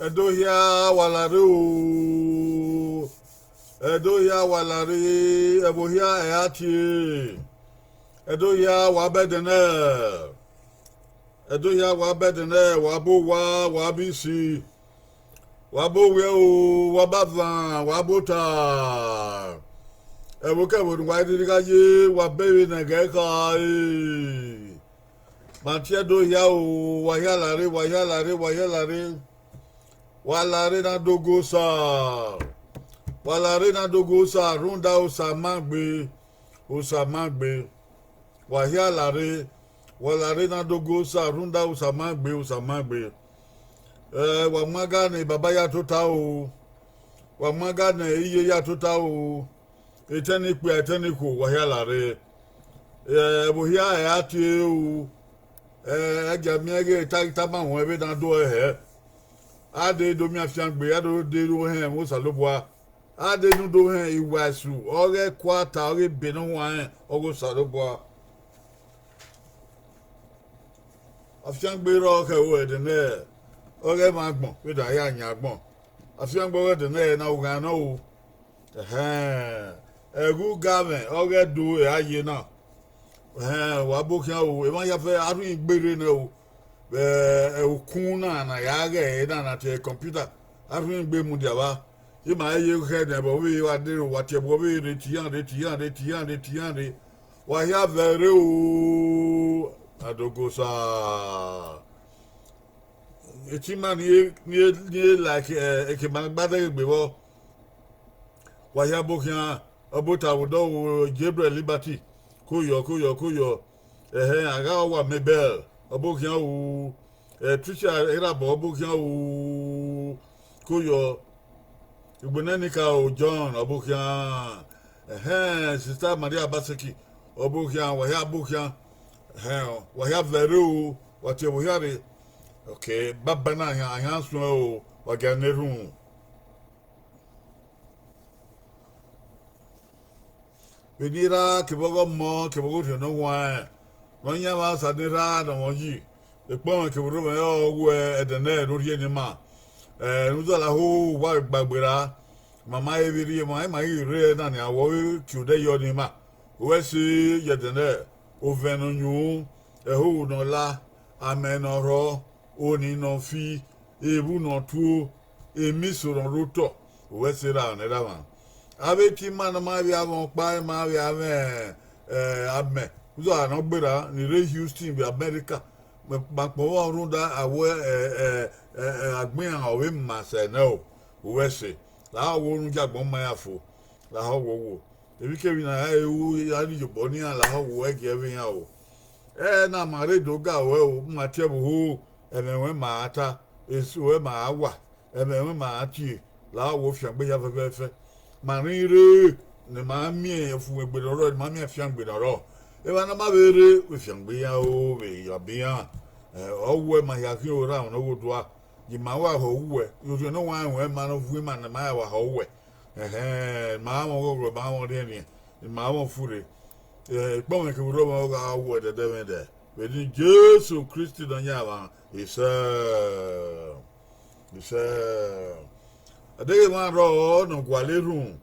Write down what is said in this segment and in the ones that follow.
Edohia walare o. Edohia walare ebohia eati. Edohia wabedene. Edohia wabedene wabo wabisi. Wabo weo wabava wabota. Ewoke wonu waidirigaye wabewe negeka. Mantia dohia o wayalare. Walare na dogosa. Walare na dogosa. Runda osamagbe. Wahialare. Walare na dogosa. Runda osamagbe. Wamagane baba ya tota o. Wamagane iye ya tota o. Eteniku wahialare. Bohia e ati o. Ejamiege tagitama won ebe na do ehe. Ade do mi afiangbe ado de do hen mo salobwa ade nu do hen iwasu ore kwata ore benu wan ogo salobwa afiangbe ro ke wo de ne ore ma gbon we da ya nya gbon afiangbe ro de ne na uga na o egu game ore do e aye na wa bokian o e ma ya fe aru igbere na o okun na ya ga na te computer afin gbe mu dia ba ye ma ye he na bo we wa de wa te bo we re ti yan wa ya vere o adogosa eti man ye like e ke man gba de gbe bo wa ya bokian obota wodo Gabriel Liberty koyo aga wa mebel obokian o Trisha Irabo obokian o koyo igbonanika o John obokian sister Maria Baseki obokian wa ya bokian wa ya vere o wa te wo yare okay baba na yan so o wa ga neru benira kibogo no wa Ronya ma sadira na wonji epon ke buru me owo edene lori eni ma nuzo la ho wa gbagbera mama ebiri ma ire na ni awo kiude yo ni ma we si yedene ovenu nyu ehu no la amenoro oni no fi ebu no tu emi soro roto we si ra ne da ma abeti ma na ma bi avon pa ma bi ave abme uzo anogbera ni Ray Houston bi America mapo orunda awo agbin awe mase na o we se la wo nu jagbon ma afo la wo ebi ke bi na ewu ya ni jobo ni la wo e ge bi ya o na mare doga we o ma tie bu ho emewe ma ata esu we ma awa emewe ma ati la wo fiangbe ya fefe ma rin re ni ma mi efu egbe loro ma mi fiangbe loro ewa na mabere we fiangbe ya o we ya bia owe ma ya ki ora no wo doa yi ma wa ho we yo no wa we ma no fu ma na ma wa ho we ma mo go ba mo de ni ma mo fure gbo me ke ro ma ga wo de we ni Jesus Christ do nya ba isa adege ma ro no gwale run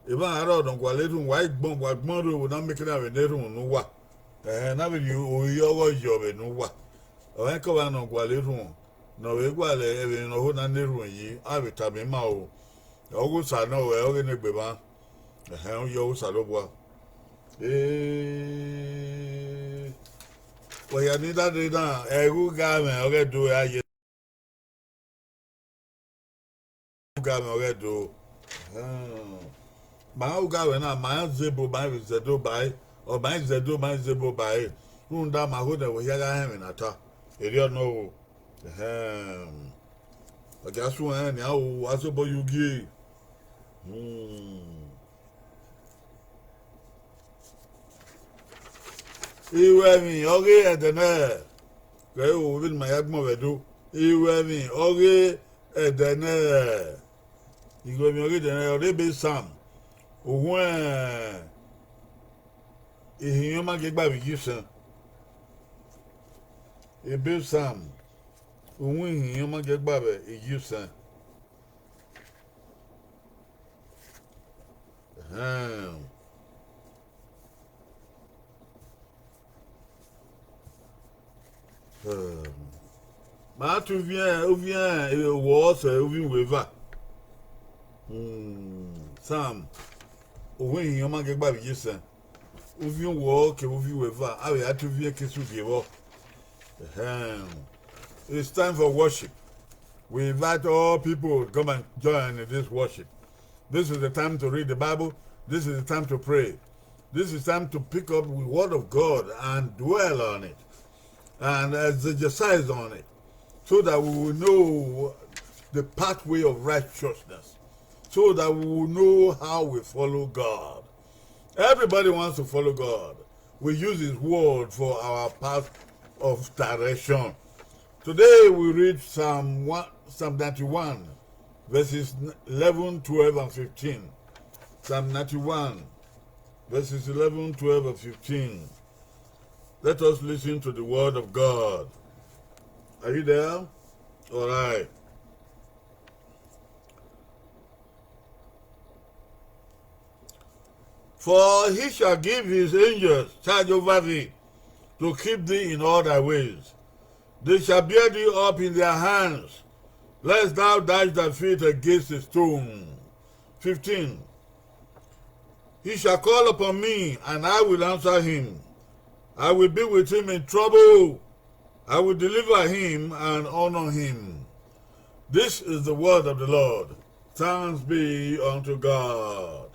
Eba aro don gwale wa gbon ro na make na we nerun nu wa na be o yo be nu wa o en ko wa no gwale run no we gwale e no ho na nerun yi a be ta me ma o go sa no we o ne gbe ba o yo sa lo bwa o ya ni da de na gu ga me o ge do ya ye ga me o ge do ma uga we na ma zebo ba zedo bai o ba zebo bai runda ma ho de we ya ga hen na ta eri ono o ja su en ya o asobo yugi iwe mi oge edene ke o bin ma ya gmo wedo iwe mi oge edene iwe mi oge edene o de be sam ohun ehiyan ma ge gba bi san ebe sam Uwi yoma get babe you san. Ma tu viens, ou vient was ou vient weva. Sam. Uwi yoma get babe you san. Ou vient walk ou vient weva. Ah we tu viens que tu give. It's time for worship. We invite all people to come and join in this worship. This is the time to read the Bible. This is the time to pray. This is time to pick up the Word of God and dwell on it and exercise on it so that we will know the pathway of righteousness, so that we will know how we follow God. Everybody wants to follow God. We use His Word for our path of direction. Today we read Psalm 91, verses 11, 12, and 15. Psalm 91, verses 11, 12, and 15. Let us listen to the word of God. Are you there? All right. For he shall give his angels charge over thee, to keep thee in all thy ways. They shall bear thee up in their hands, lest thou dash thy feet against a stone. 15. He shall call upon me, and I will answer him. I will be with him in trouble. I will deliver him and honor him. This is the word of the Lord. Thanks be unto God.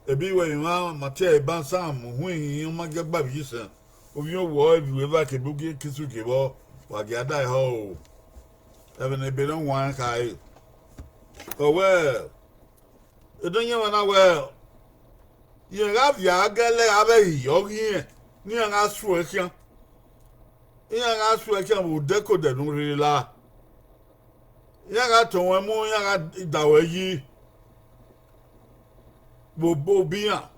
Ebi we ma Matthew ban Sam hu yin ma gba bi san. Obi wo bi we ba ke bugi kisu ke bo wa ge adai ho. Even e be don wan kai. Oh well. E don yen na well. Yen ga via gele abe yo yin. Ni an asu e kian. Yen ga asu e kian wo deko de no ri la. Yen ga ton we mu yen ga dawe yi. Bobo biya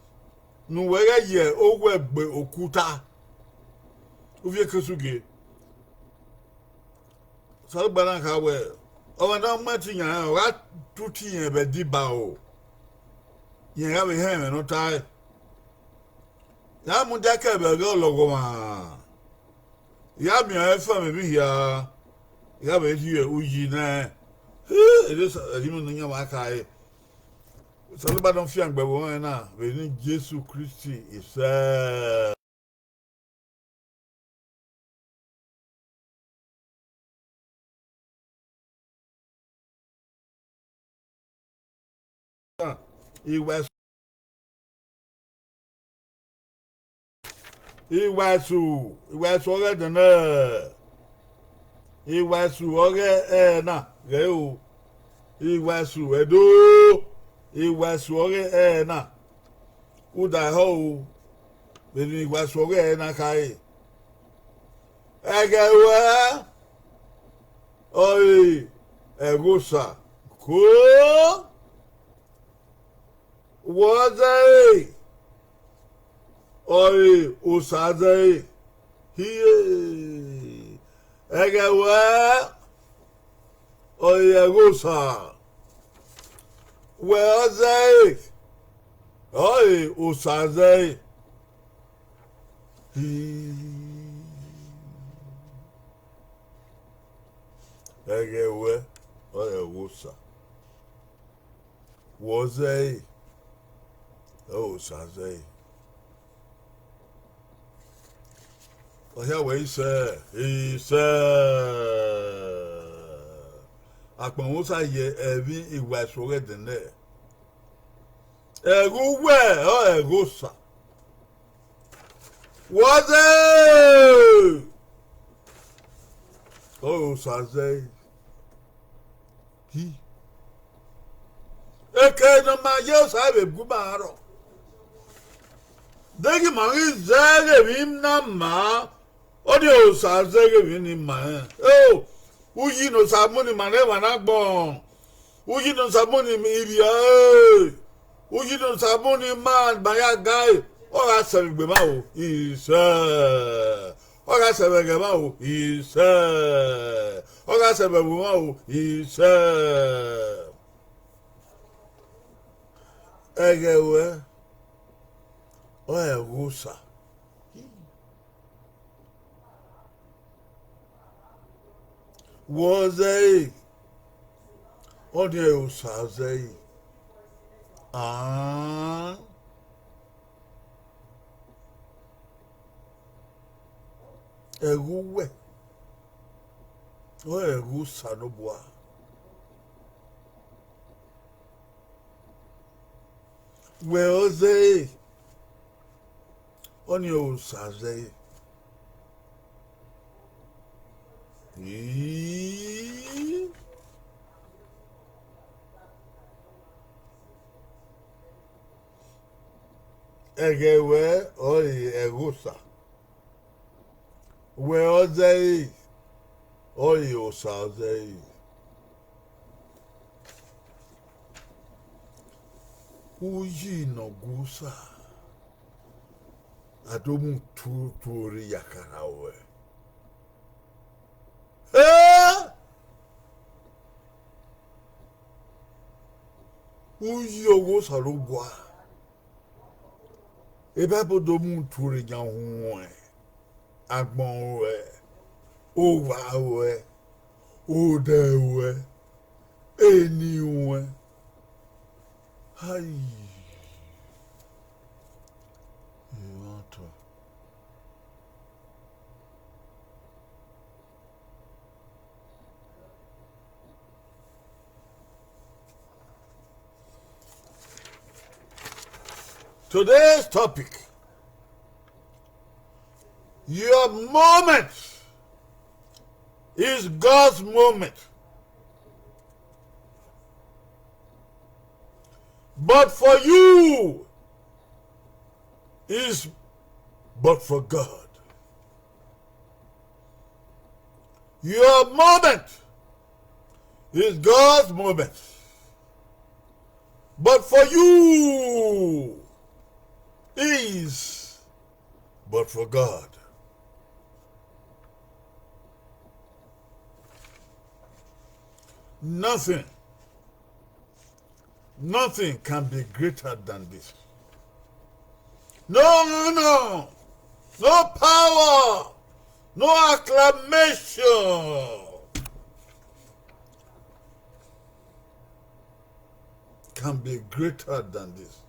nu were ye owo egbe okuta ovie kesuge so gbara ka we o na mati yan wa tuti yen be di ba o yen ga be he no tai ya mu da ka be go logo ma ya mi e fa me bi ya be di e uyi na it is you know nya wa kai. Somebody don't fear but we na we need Jesus Christ is he was already na he was already na go he was edo Iwasuore na uda ho beni iwasuore na kai egewe oi egusa ko waze oi usaze hiye egewe oi egusa well, they, oh, Usaze, Egewe, oh, Usa, was they, oh, Usaze. Well, here we say, he said. Akpọ̀nwúsá yẹ ẹ̀rí ìwà ìṣòro ẹ̀dẹ̀nẹ̀. Ẹ̀rú wẹ̀ ọ́ ẹ̀rú sà. Wọ́n dé! Ó sàzẹ́ yìí. Èké ẹ̀dọ̀ máa yẹ ọ̀sà rẹ̀ gún máa rọ̀. Dẹ́gì máa ń zẹ́rẹ̀ mi ná màá. Ó ní ọ̀sà zẹ́rẹ̀ mi ní màá. Uji no sabuni manewa na gbon. Uji no sabuni ibia. Uji no sabuni man baya guy. O ga se gbe ma o. Ise. O Oga sebe gema o ise. Oga sebe buma o ise. Egewe o egusa. Wozei Odi usazei. Ah. Eguwe. O egu sanobua. Weozei. Oni usazei. Egewe ori egusa. Weozei ori usazei. Uji no gusa. Adomu turi yakarawe. Uji ogusa lugwa. Ebe podomu turi nyanwe. Agbon we. Owa we. Ode we. Eni we. Hai. Iwato. Today's topic. Your moment is God's moment. But for you is but for God. Your moment is God's moment. But for you is but for God. Nothing can be greater than this. No power, no acclamation can be greater than this.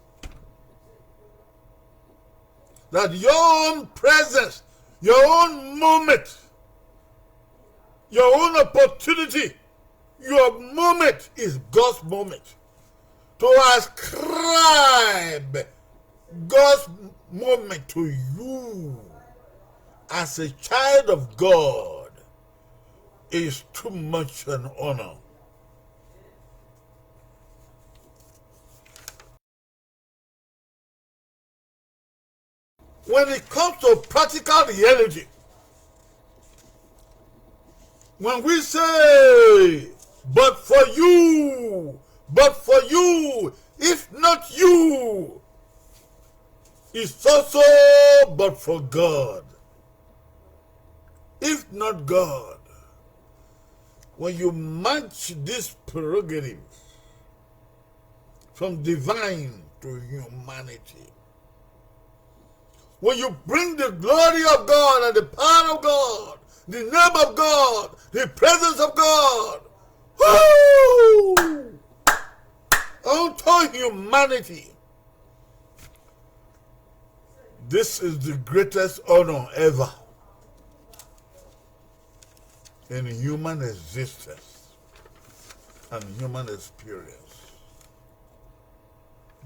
That your own presence, your own moment, your own opportunity, your moment is God's moment. To ascribe God's moment to you as a child of God is too much an honor. When it comes to practical reality, when we say, but for you, if not you, it's also but for God. If not God, when you match this prerogative from divine to humanity, when you bring the glory of God and the power of God, the name of God, the presence of God, woo! Unto humanity, this is the greatest honor ever in human existence and human experience.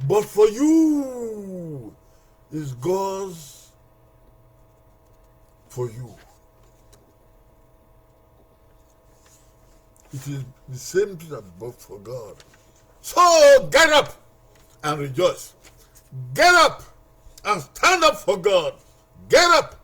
But for you is God's for you. It is the same thing as but for God. So get up and rejoice. Get up and stand up for God. Get up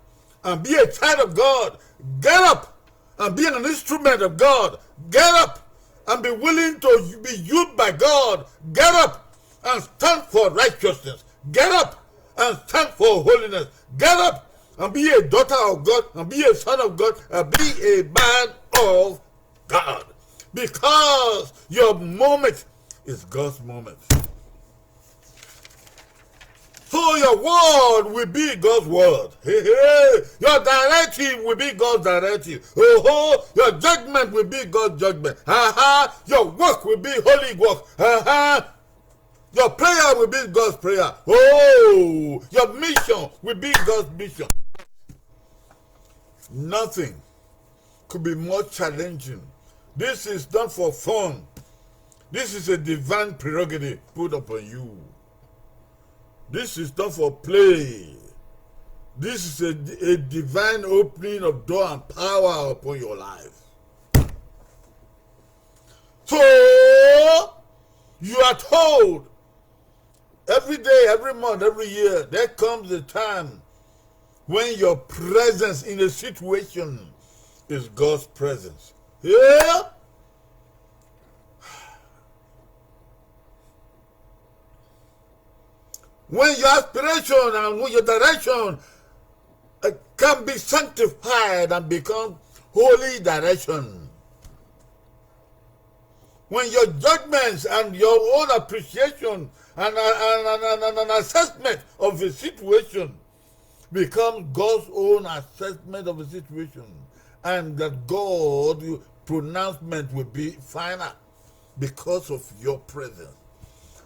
and be a child of God. Get up and be an instrument of God. Get up and be willing to be used by God. Get up and stand for righteousness. Get up and stand for holiness. Get up and be a daughter of God, and be a son of God, and be a man of God. Because your moment is God's moment. So your word will be God's word. Hey, hey. Your directive will be God's directive. Oh, your judgment will be God's judgment. Your work will be holy work. Your prayer will be God's prayer. Oh, your mission will be God's mission. Nothing could be more challenging. This is not for fun. This is a divine prerogative put upon you. This is not for play. This is a divine opening of door and power upon your life. So, you are told every day, every month, every year, there comes a time when your presence in a situation is God's presence. Yeah? When your aspiration and when your direction can be sanctified and become holy direction. When your judgments and your own appreciation and an assessment of a situation becomes God's own assessment of a situation, and that God's pronouncement will be final because of your presence.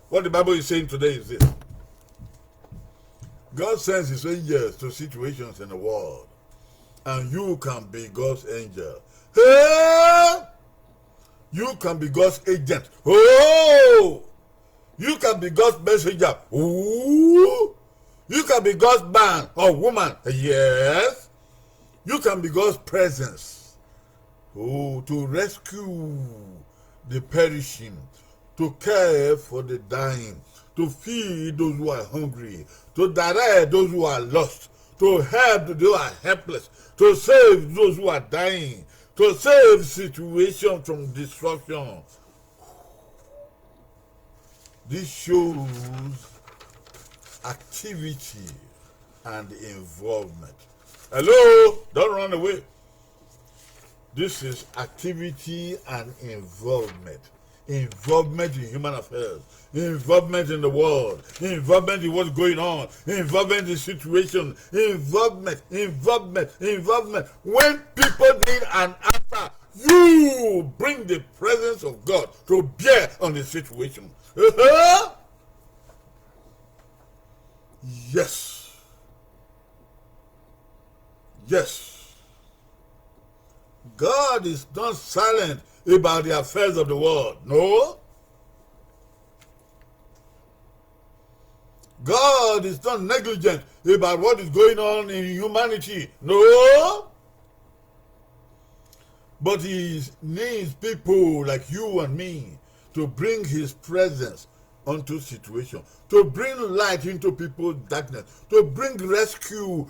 What the Bible is saying today is this: God sends his angels to situations in the world, and you can be God's angel. Hey! You can be God's agent. Oh! You can be God's messenger. Ooh! You can be God's man or woman. Yes. You can be God's presence. Oh, to rescue the perishing, to care for the dying, to feed those who are hungry, to direct those who are lost, to help those who are helpless, to save those who are dying, to save situations from destruction. This shows activity and involvement. Hello? Don't run away. This is activity and involvement. Involvement in human affairs, involvement in the world, involvement in what's going on, involvement in situation, involvement. When people need an answer, you bring the presence of God to bear on the situation. Yes. Yes. God is not silent about the affairs of the world. No. God is not negligent about what is going on in humanity. No. But he needs people like you and me to bring his presence onto situation, to bring light into people's darkness, to bring rescue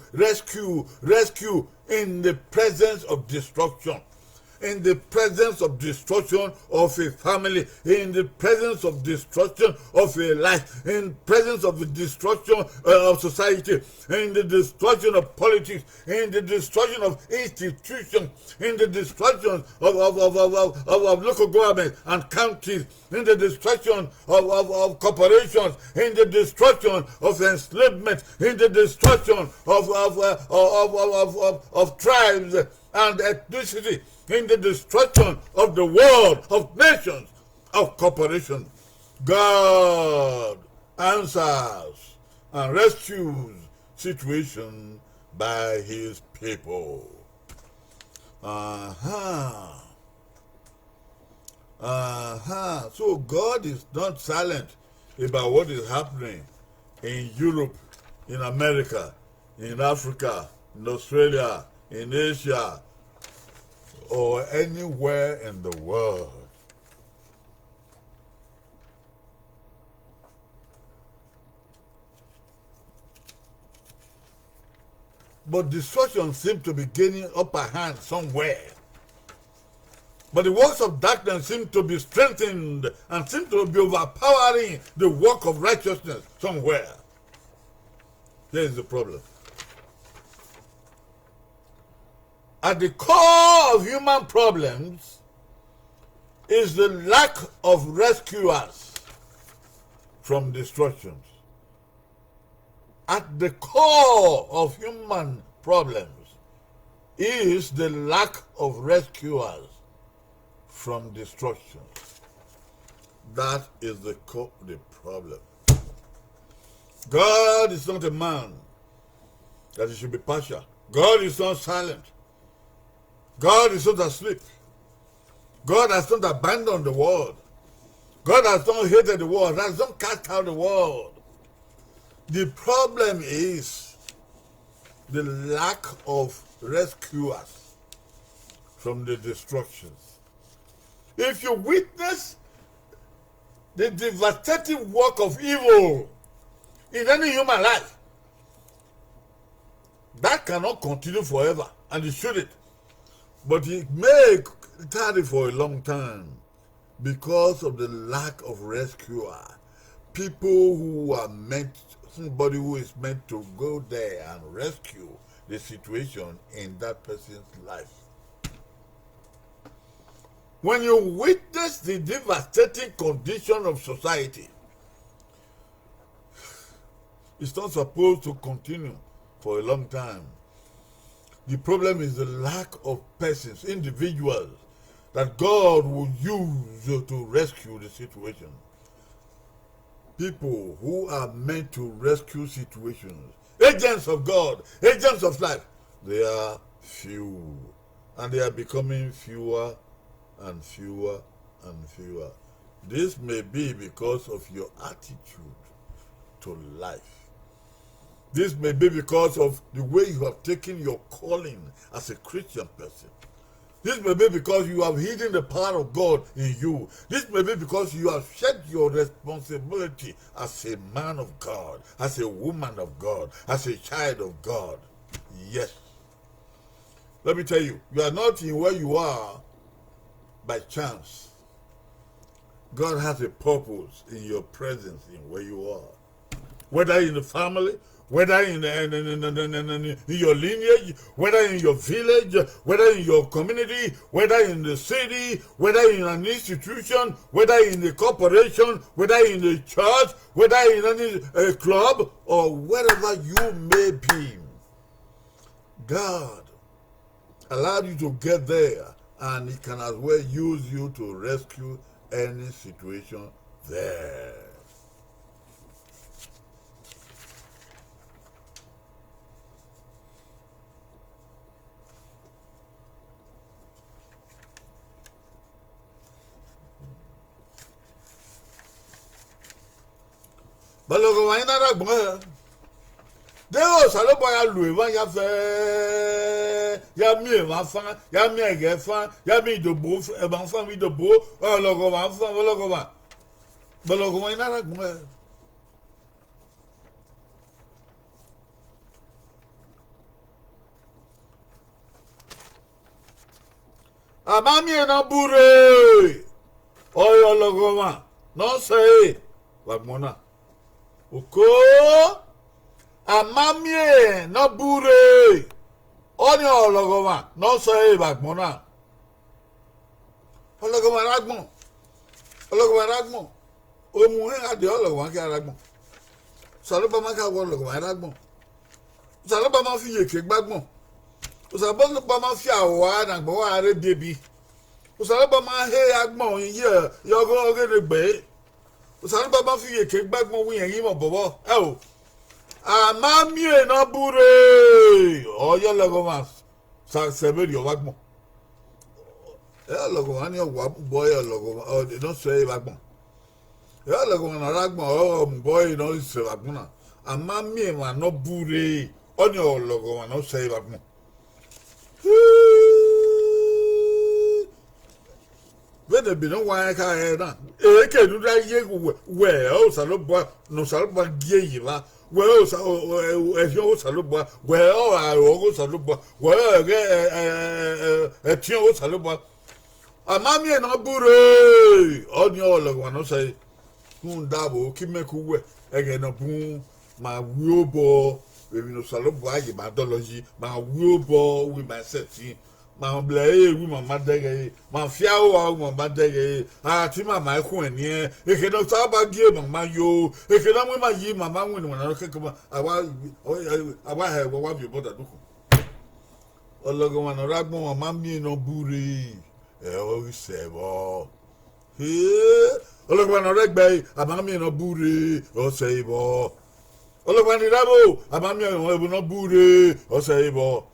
in the presence of destruction. In the presence of destruction of a family, in the presence of destruction of a life, in presence of the destruction of society, in the destruction of politics, in the destruction of institutions, in the destruction of local government and counties, in the destruction of corporations, in the destruction of enslavement, in the destruction of tribes and ethnicity, in the destruction of the world, of nations, of corporations. God answers and rescues situations by his people. So God is not silent about what is happening in Europe, in America, in Africa, in Australia, in Asia, or anywhere in the world. But destruction seems to be gaining upper hand somewhere. But the works of darkness seem to be strengthened and seem to be overpowering the work of righteousness somewhere. Here is the problem. At the core of human problems is the lack of rescuers from destructions. At the core of human problems is the lack of rescuers from destruction. That is the core of the problem. God is not a man that he should be partial. God is not silent. God is not asleep. God has not abandoned the world. God has not hated the world. Has not cast out the world. The problem is the lack of rescuers from the destructions. If you witness the devastating work of evil in any human life, that cannot continue forever, and it shouldn't. But it may tarry for a long time because of the lack of rescuer. People who are meant, somebody who is meant to go there and rescue the situation in that person's life. When you witness the devastating condition of society, it's not supposed to continue for a long time. The problem is the lack of persons, individuals, that God will use to rescue the situation. People who are meant to rescue situations, agents of God, agents of life, they are few. And they are becoming fewer and fewer and fewer. This may be because of your attitude to life. This may be because of the way you have taken your calling as a Christian person. This may be because you have hidden the power of God in you. This may be because you have shed your responsibility as a man of God, as a woman of God, as a child of God. Yes. Let me tell you, you are not in where you are by chance. God has a purpose in your presence in where you are. Whether in the family, whether in your lineage, whether in your village, whether in your community, whether in the city, whether in an institution, whether in a corporation, whether in a church, whether in any club, or wherever you may be, God allowed you to get there, and he can as well use you to rescue any situation there. Balogo wa ina ra gbon de o salo bo ya lu ewan ya fe ya mi e wa fan ya mi ege fan ya mi dobo e ba fan mi dobo balogo wa fan balogo wa ina ra gbon amami e na bure oyo logo wa no say wa gbon Oko amamie no bure oni ologoma no so e bagbon na ologoma ragbon o mu he ade ologoma ki ragbon salo ma ka wo ologoma ragbon salo ma fi yeke gbagbon o salo ma fi awa na gbo wa re debi o salo ma he agbon ye yogo ogede gbe Usan baba fi yeke gbagbon wi yin mo bobo o amami e na bure oyo logo ma sa seberi o bagbon logo ma ni o wa boy logo o no say bagbon logo na ragbon o boy no say bagbon na amami e ma no bure oni o logo ma no say bagbon Whether be no why ka e na e ke du da ye we o salobo no salobo gie yiva we o sa e jo salobo we o a o salobo we e ti o salobo amami e no bure oni o lo no say kun dabo ki meku we e ge no bun ma wi obo we no salobo aye ma doloji ma wi obo we ma seti ma blay wi mama dege ma fiawo mama dege ti mama ku eni e no sa ba gie mama yo e no ma yi mama win wona kekema awa he wa bi boda duku ologo wana ragbon mama mi no buri o sebo ologo wana regbe mama mi no buri o sebo ologo wana rabo mama mi no buri o sebo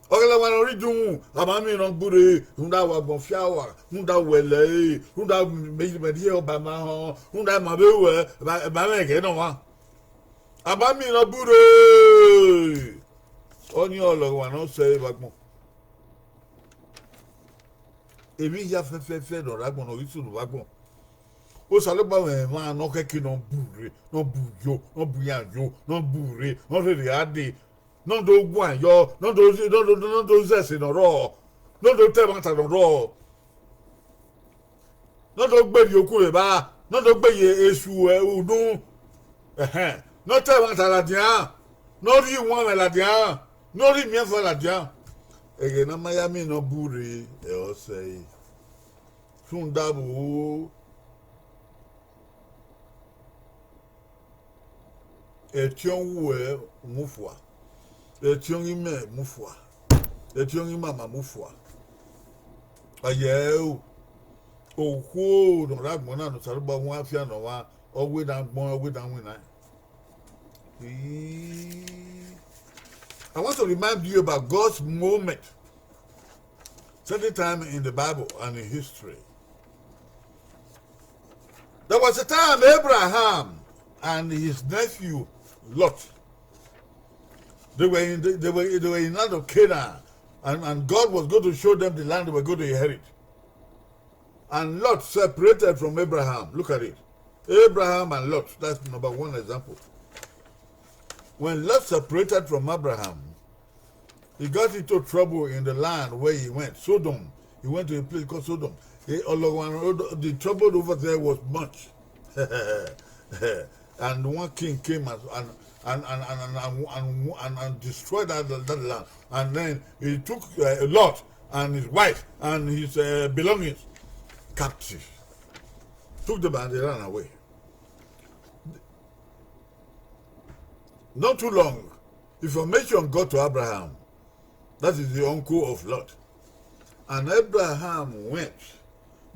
ogala wana ridun amami no bure hunda wa gonfiawa hunda wele hunda meji obama ho hunda mabewe ba mege no wa amami no bure oni olo wa no se bagbon èmi ya fe no ragbon no isu no bagbon o sale ba we ma no keke no bure no buyo no buyanjo no bure no re ade no do gwan yo no do zesi no ro no do te mata no ro no do gbe yoku re ba no do gbe ye esu udun no te mata la dia no ri won la dia no ri mi fa la dia ege na Miami no buri e o sei fundabu e tion we mufwa etiong ime mufwa etiong mama mufwa aye o no ragbon na no saruba won afia no wa ogwe dan win na I want to remind you about God's moment certain time in the Bible and in history. There was a time Abraham and his nephew Lot, they were in land of Canaan, and God was going to show them the land they were going to inherit. And Lot separated from Abraham. Look at it. Abraham and Lot. That's number one example. When Lot separated from Abraham, he got into trouble in the land where he went. Sodom. He went to a place called Sodom. The trouble over there was much. And one king came and destroyed that land. And then he took Lot and his wife and his belongings captive. Took them and they ran away. Not too long, information got to Abraham. That is the uncle of Lot. And Abraham went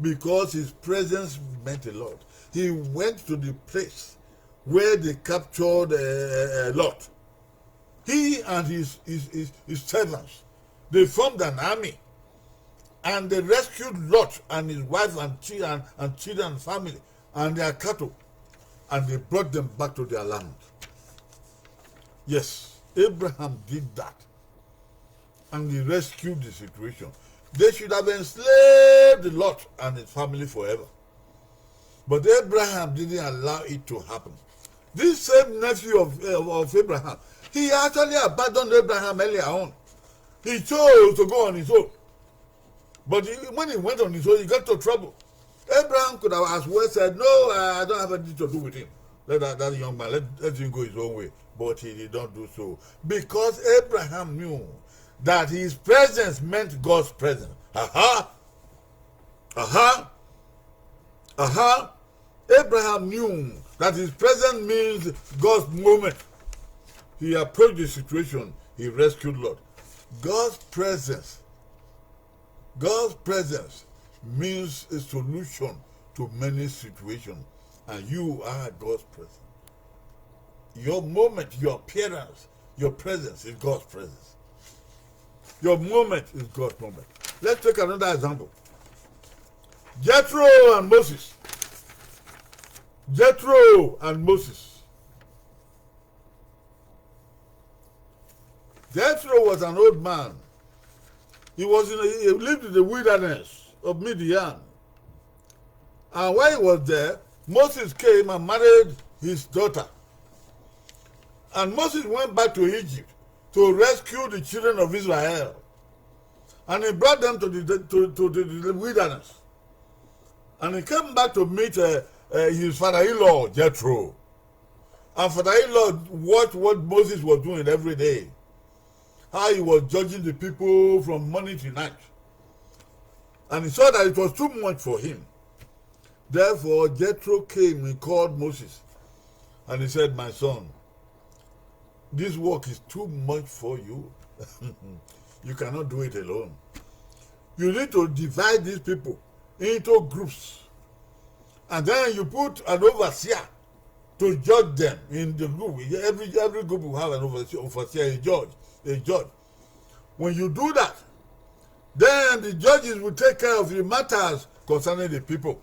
because his presence meant a lot. He went to the place where they captured Lot. He and his servants, they formed an army, and they rescued Lot and his wife and children and family and their cattle, and they brought them back to their land. Yes, Abraham did that, and he rescued the situation. They should have enslaved Lot and his family forever. But Abraham didn't allow it to happen. This same nephew of Abraham, he actually abandoned Abraham earlier on. He chose to go on his own. But when he went on his own, he got into trouble. Abraham could have as well said, no, I don't have anything to do with him. Let that young man, let him go his own way. But he did not do so. Because Abraham knew that his presence meant God's presence. Abraham knew that his presence means God's moment. He approached the situation. He rescued Lot. God's presence means a solution to many situations. And you are God's presence. Your moment, your appearance, your presence is God's presence. Your moment is God's moment. Let's take another example. Jethro and Moses. Jethro and Moses. Jethro was an old man. He lived in the wilderness of Midian. And while he was there, Moses came and married his daughter. And Moses went back to Egypt to rescue the children of Israel. And he brought them to the wilderness. And he came back to meet his father-in-law, Jethro. And father-in-law watched what Moses was doing every day. how he was judging the people from morning to night. And he saw that it was too much for him. Therefore, Jethro came and called Moses. And he said, my son, this work is too much for you. You cannot do it alone. You need to divide these people into groups. And then you put an overseer to judge them in the group. Every group will have an overseer, a judge. When you do that, then the judges will take care of the matters concerning the people.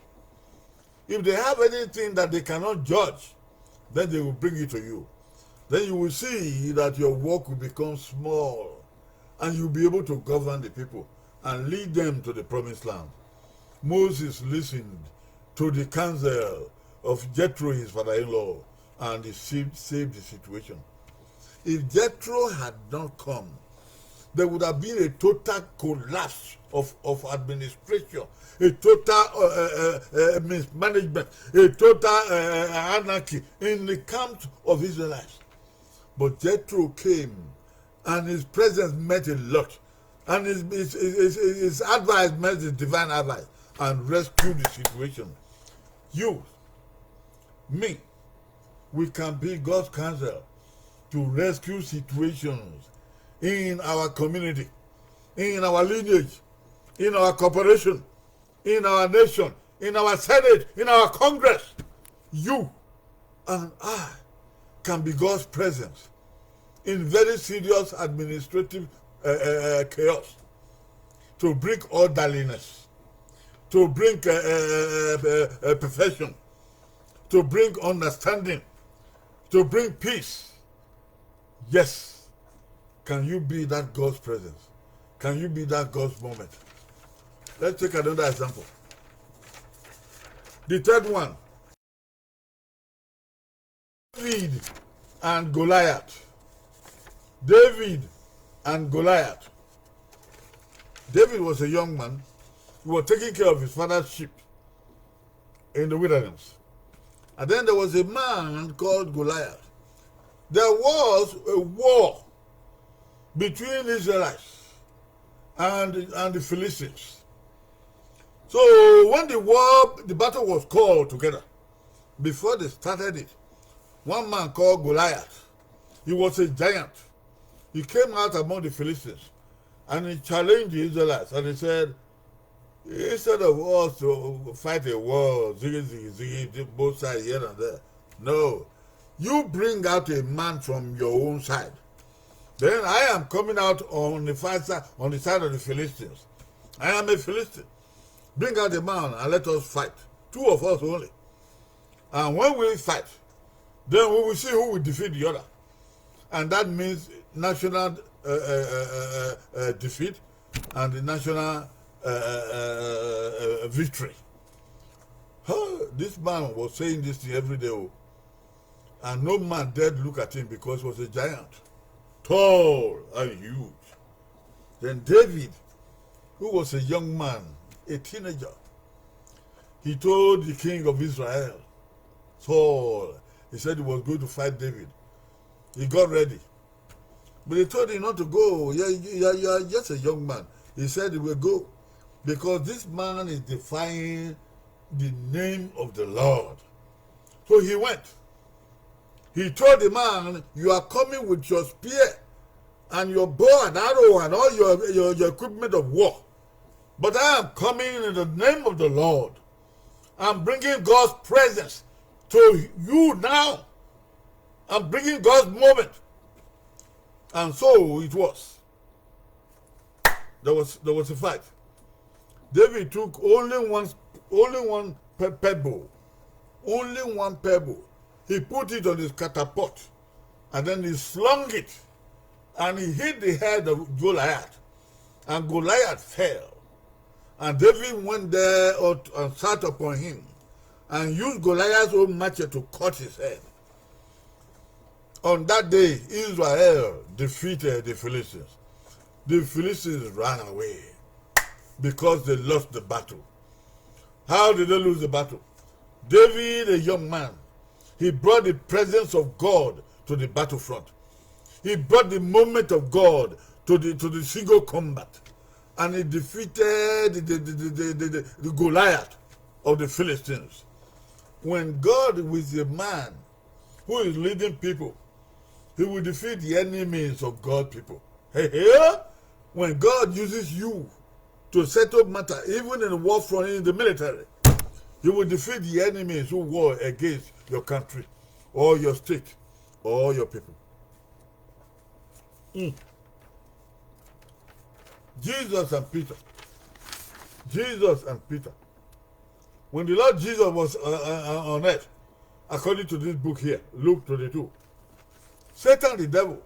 If they have anything that they cannot judge, then they will bring it to you. Then you will see that your work will become small, and you'll be able to govern the people and lead them to the promised land. Moses listened to the counsel of Jethro, his father-in-law, and he saved the situation. If Jethro had not come, there would have been a total collapse of administration, a total mismanagement, a total anarchy in the camps of Israelites. But Jethro came, and his presence meant a lot, and his advice met his divine advice, and rescued the situation. You, me, we can be God's counsel to rescue situations in our community, in our lineage, in our corporation, in our nation, in our Senate, in our Congress. You and I can be God's presence in very serious administrative chaos, to bring orderliness, to bring perfection, to bring understanding, to bring peace. Yes. Can you be that God's presence? Can you be that God's moment? Let's take another example. The third one. David and Goliath. David and Goliath. David was a young man who was taking care of his father's sheep in the wilderness. And then there was a man called Goliath. There was a war between Israelites and the Philistines. So when the battle was called together, before they started it, one man called Goliath, he was a giant. He came out among the Philistines and he challenged the Israelites, and he said, instead of us to fight a war, both sides here and there, no, you bring out a man from your own side. Then I am coming out on the side of the Philistines. I am a Philistine. Bring out a man and let us fight. 2 of us only. And when we fight, then we will see who will defeat the other. And that means national defeat and the national victory. This man was saying this thing every day. And no man dared look at him because he was a giant. Tall and huge. Then David, who was a young man, a teenager, he told the king of Israel, Saul, he said he was going to fight David. He got ready. But he told him not to go. You are just a young man. He said he will go because this man is defying the name of the Lord. So he went. He told the man, you are coming with your spear and your bow and arrow and all your equipment of war. But I am coming in the name of the Lord. I'm bringing God's presence to you now. I'm bringing God's moment. And so it was. There was a fight. David took only one pebble. Only one pebble. He put it on his catapult, and then he slung it, and he hit the head of Goliath, and Goliath fell. And David went there and sat upon him, and used Goliath's own machete to cut his head. On that day, Israel defeated the Philistines. The Philistines ran away because they lost the battle. How did they lose the battle? David, a young man, he brought the presence of God to the battlefront. He brought the moment of God to the single combat. And he defeated the Goliath of the Philistines. When God is a man who is leading people, he will defeat the enemies of God's people. When God uses you to settle matter, even in the war front, in the military, you will defeat the enemies who war against your country, or your state, or your people. Jesus and Peter. Jesus and Peter. When the Lord Jesus was on earth, according to this book here, Luke 22, Satan, the devil,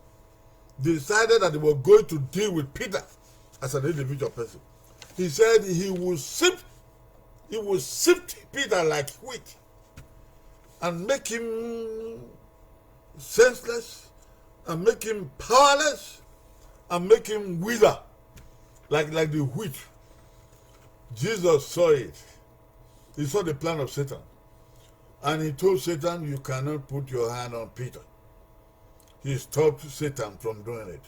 decided that he was going to deal with Peter as an individual person. He said he will sift Peter like wheat and make him senseless and make him powerless and make him wither like the wheat. Jesus saw it. He saw the plan of Satan. And he told Satan, you cannot put your hand on Peter. He stopped Satan from doing it.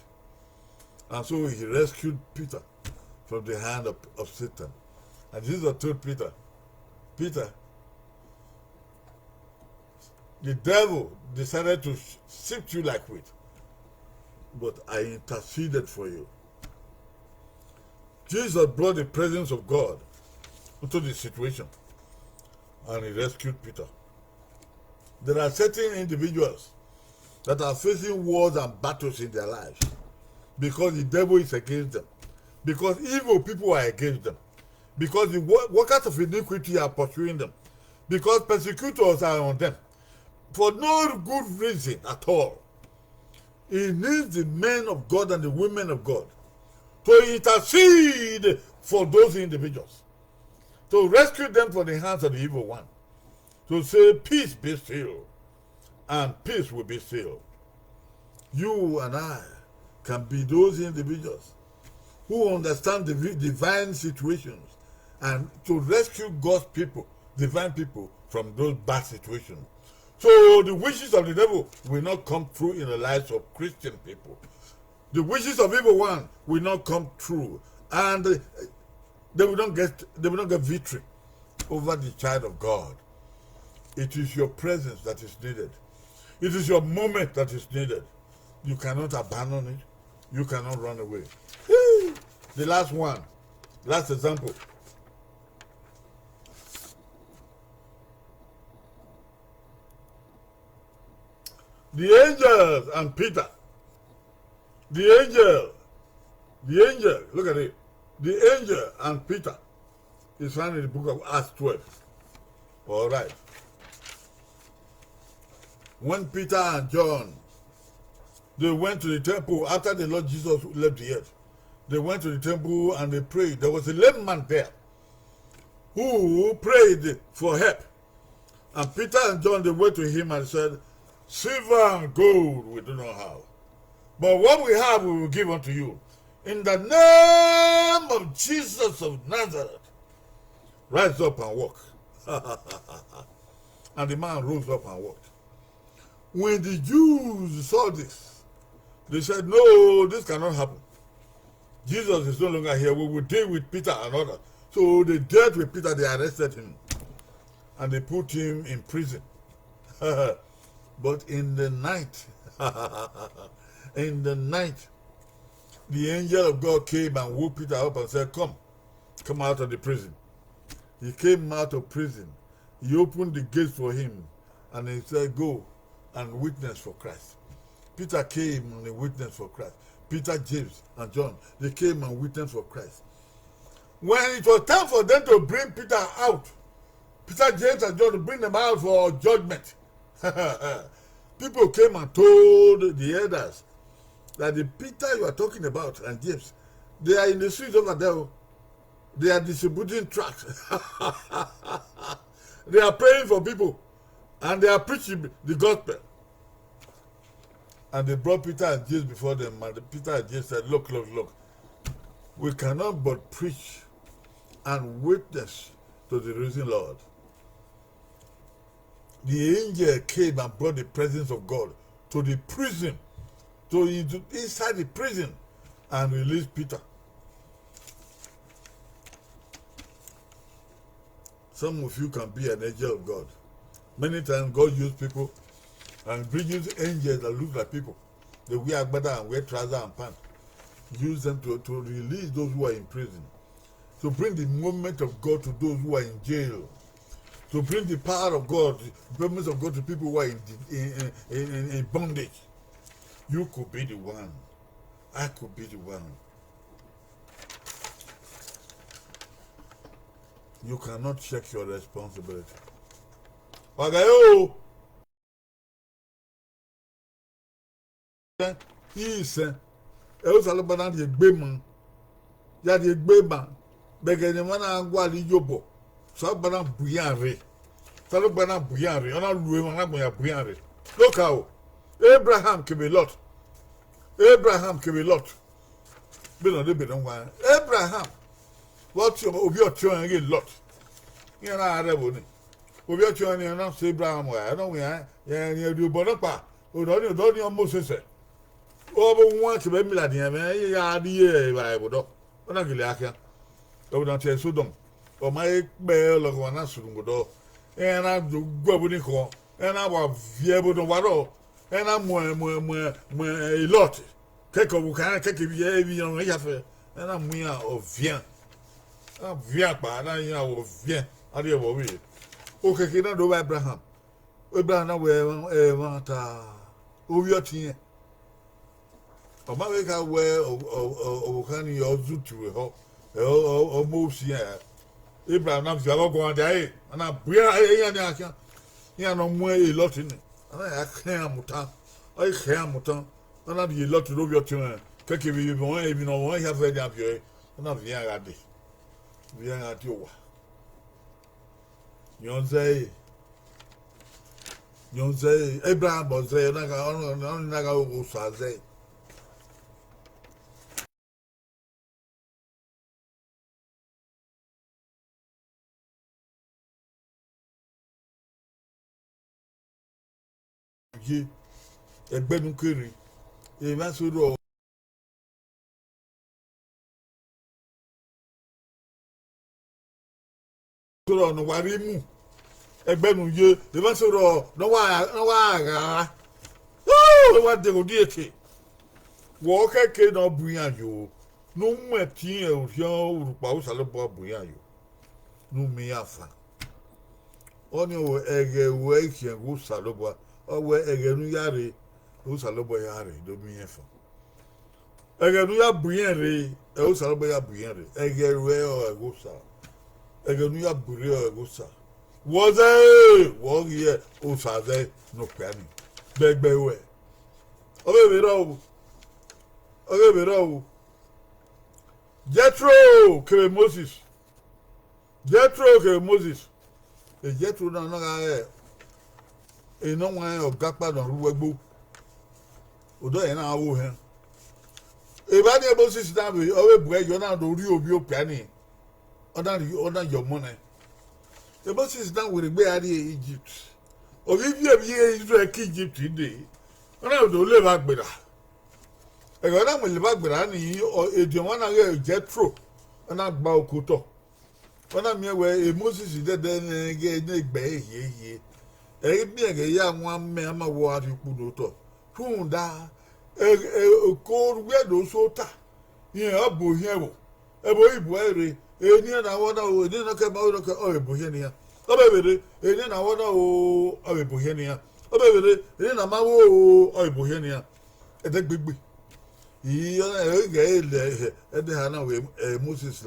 And so he rescued Peter from the hand of Satan. And Jesus told Peter, Peter, the devil decided to sift you like wheat, but I interceded for you. Jesus brought the presence of God into the situation, and he rescued Peter. There are certain individuals that are facing wars and battles in their lives because the devil is against them, because evil people are against them, because the workers of iniquity are pursuing them, because persecutors are on them, for no good reason at all. It needs the men of God and the women of God to intercede for those individuals, to rescue them from the hands of the evil one, to say, peace be still, and peace will be still. You and I can be those individuals who understand the divine situations and to rescue God's people, divine people, from those bad situations. So the wishes of the devil will not come true in the lives of Christian people. The wishes of evil one will not come true, and they will not get victory over the child of God. It is your presence that is needed. It is your moment that is needed. You cannot abandon it. You cannot run away. The last example. The angels and Peter. The angel, look at it. The angel and Peter is found in the book of Acts 12. All right. When Peter and John, they went to the temple after the Lord Jesus left the earth. They went to the temple and they prayed. There was a lame man there who prayed for help. And Peter and John, they went to him and said, silver and gold we do not have, but what we have we will give unto you. In the name of Jesus of Nazareth, rise up and walk. And the man rose up and walked. When the Jews saw this, they said, no, this cannot happen. Jesus is no longer here. We will deal with Peter and others. So they dealt with Peter, they arrested him, and they put him in prison. But in the night, the angel of God came and woke Peter up and said, come out of the prison. He came out of prison. He opened the gates for him, and he said, go and witness for Christ. Peter came and he witnessed for Christ. Peter, James, and John, they came and witnessed for Christ. When it was time for them to bring Peter out, Peter, James, and John, to bring them out for judgment, people came and told the elders that the Peter you are talking about and James, they are in the streets over there. They are distributing tracts. They are praying for people, and they are preaching the gospel. And they brought Peter and James before them, and Peter and James said, look, we cannot but preach and witness to the risen Lord. The angel came and brought the presence of God to the prison, inside the prison, and released Peter. Some of you can be an angel of God. Many times God uses people and brings angels that look like people. They wear agbada and wear trousers and pants. Use them to release those who are in prison. To bring the moment of God to those who are in jail. To bring the power of God, the promise of God to people who are in bondage. You could be the one. I could be the one. You cannot check your responsibility. Wagayo! He said, I was all about the Bayman. Yadi Bayman. Beganimana Guali Yobo. Sabana Buyare. Salubana Buyare. On a Luana Buyare. Look how Abraham can be Lot. Abraham can be Lot. Abraham. What's your children again, Lot? You're not a rebel. With your children, you're not say Abraham. I don't know. You do Bonapa. Who don't you almost say? Over once, baby, like him, I would not. When I get here, I would not tell Sodom. Or my bell of one answer would do. And I do go with Nico. And I was able to wado. And I'm a lot. Take over, can I take you on the and I'm near of Vien. I'm Vien, but I know Vien. I dear worry. Okay, can I do Abraham? Abraham, where want over your team. America where can you also to or moves here. Abraham, I'm going to die, and I'm brilliant. You know, more a lot in it. I can't mutan. I can't mutan. And I'm a lot to do your children. Take you, you know, one have read up here, and I'm young at this. We are at you. You say, Abraham was there, and I go say. Ẹgbẹ́ nu kiri èyí máa sọ̀rọ̀ ọ̀nà wàrí mú ẹgbẹ́ nu yé èyí máa sọ̀rọ̀ náwó àgàrà ó wá dèrò dí èké wọ́n kẹ́kẹ́ náà bùyàn yòó ní mú ẹ̀tí ẹ̀rùfíà òrùpá ó sàlẹ̀ bùyàn yòó ní mi àfà wọ́n ní ẹ̀rẹ̀ ìwé ìkìyàngó sàlẹ̀ bọ́ ọwọ́ ẹ̀rẹ̀nu yáre ó sàlọ́bọ̀ yáre lómi yẹn fún ẹ̀rẹ̀nu yá bùyẹn rè ó sàlọ́bọ̀ yá bùyẹn rè ẹ̀rẹ̀nu ẹ̀ ọ̀ ẹ̀gó sà ẹ̀rẹ̀nu yá bùrẹ̀ ọ̀ ẹ̀gó sà wọ́zẹ́ wọ́n rí ẹ̀ ó sàzẹ́ nùpẹ́ni gbẹgbẹ́ wẹ̀ ọbẹ̀ mìíràn o Jethro kèrè Moses Jethro náà ẹ̀ iná wọn ọ̀gá padà rúwẹ́gbó òdó yẹn náà wò hẹ́n ìbáni ẹ̀bùn sísè náà bẹ̀ ọ̀wé bùrẹ́ yọ náà lórí òbí òpìánì ọ̀nà yọ̀mọ́ náà ẹ̀bùn sísè náà wèrè gbé adé Egypt òbí bí ẹ̀bí Israel kí Egypt dé ọ̀nà òdò lè bá gbèrà ẹ̀rọ náà mo lè bá gbèrà nìyí èdè wọn náà yẹ Jethro ọ̀nà gba òkú tọ̀ ọ̀nà mi ẹ̀wẹ̀ Moses dẹ́dẹ́ ní ẹgbẹ́ yéye ẹ̀rí ẹ̀gẹ̀ yá àwọn amẹ́ àmà wọ àdìpúdò tọ̀ fún dá kó gbẹ́dọ̀ sóta yẹn ọ̀bù yẹn wò ẹ̀bọ̀ ìbò ẹ̀rẹ̀ èyí náà wọ́n náà wò èyí náà kẹ́ máa wọ́n kẹ́ ọ̀ ìbò yẹn nìyẹn ọbẹ̀ bèrè èyí náà wọ́n náà wò ọ̀ ìbò yẹn nìyẹn ọbẹ̀ bèrè èyí náà máa wò ọ̀ ìbò yẹn nìyẹn ẹ̀dẹ́ gbégbé yìí ẹ̀rẹ̀ ẹ̀dẹ́ hàn náà wẹ̀ Moses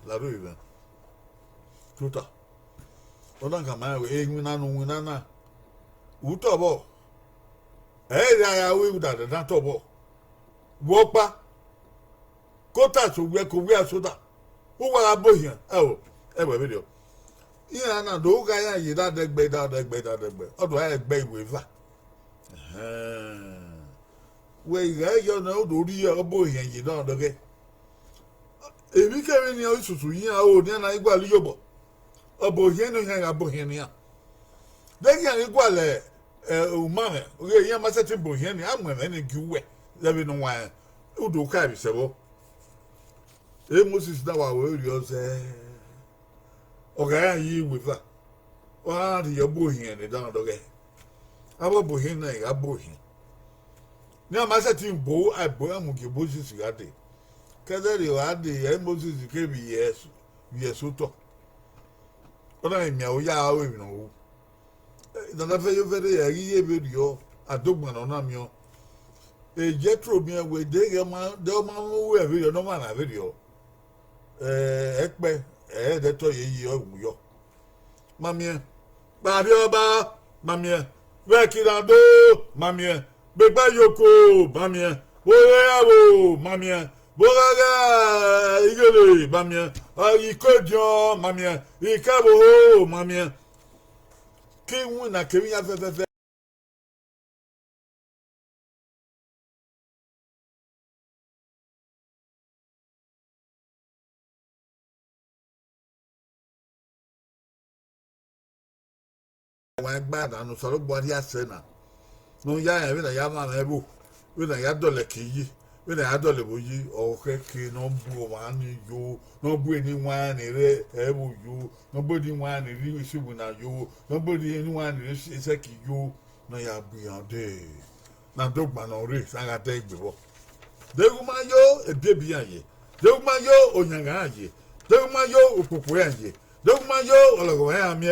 làrú ìbẹ̀ sóta ọ̀nà kàmáyà wẹ̀ ẹ̀yìn náà utọ̀bọ̀ ẹ̀rí ayáwó ìwúdàdà náà tọ̀bọ̀ wọ́pá kótà sòwúẹ́ kò wí àsódà ó wà abóyàn ẹ̀wẹ̀ mídìọ̀ ìyẹn àná tó ó gáyà yìí dádẹ́gbẹ́ ọ̀dọ̀ ayé gbẹ́ ìwé fà wẹ̀ ìrẹ́ yọ náà ó dòrí ọbóyàn yìí náà dọ́gẹ́ èmi kẹrin ni oṣooṣù yìí àwọn òní àná igbó àlúyọ̀bọ̀ ọbóyàn ni yẹn abóyàn ni yẹn dẹ́gì àní gbọ́lẹ̀ umame oge yẹn ma sẹ́tì bò yẹn ni amọ̀ ẹ̀ ní kí wẹ̀ lẹ́bi ní wọn ọdún ká ẹ̀bí sẹ́wọ́ Moses na wa we ri o se oga yi we fa wa ri yo bo hin ni dan do ge abo bo hin na ya bo hin ni ama se tin bo ai bo amu ge Moses ga de kede ri wa de Moses ke bi yesu to ona mi o ya o mi no na fe yo fere ya ye be ri o adogban na mi o Jethro mi we de ge ma we be yo no ma na be ri o ekpe de to ye yo mamie ba bi oba mamie we kirado mamie be gba yoko mamie wo yawo mamie bogaga igele mamie ikodio mamie ikabo mamie ki wu na ke ya fe wa gba da no so bo ri ase na no ya we na ya ma na ebo we na ya dole ki we na ya dole bo yi o ke no bu wa ni yo no bu eni wa ni re ebo yo no bu ni wa ni ri isi bu na yo no bu ni wa ni ri ise ki yo na ya bu yan de na dogba no re sa ga te gbe bo de ma yo ebebi aye de ma yo onyanga aye de ma yo opopo aye de ma yo ologo ya mi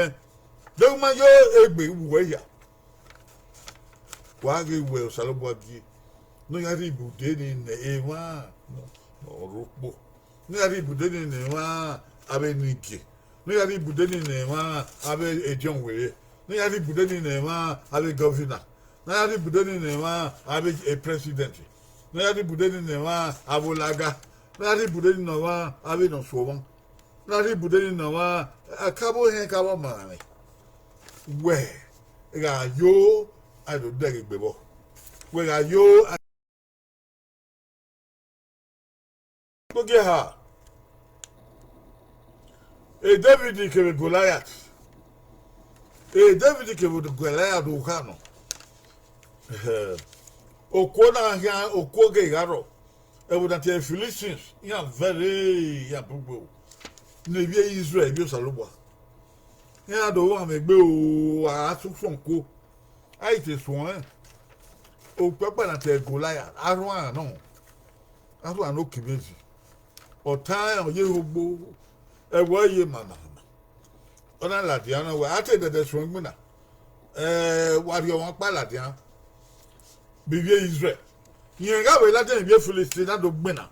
Dogma yo egbe uwe ya. Wage we salobo gi. No ya ri bude ni ne ewa. No rokpo. No ya ri bude ni ne wa abe nike. No ya ri bude ni ne wa abe ejon were. No ya ri bude ni ne wa abe governor. No ya ri bude ni ne wa abe a president. No ya ri bude ni ne wa abolaga. No ya ri bude ni ne wa abe no so. No ya ri bude ni ne wa akabo hen kabo mame. We ga yo I do deg gbebo we ga yo go get her David ke Goliath David ke Goliath do kano okona ya okoge garo would that Philistines ya very ya bubu ne bi Israel bi salobwa ya do wa me gbe o asu fonko ai te soin o papa na te Goliath arun no kibezi o time ye ogbo ewo ye mama ona ladiana we ate de soin gbina wari o won pa ladian bi Israel yen ga we ladian bi Philistine na do gbina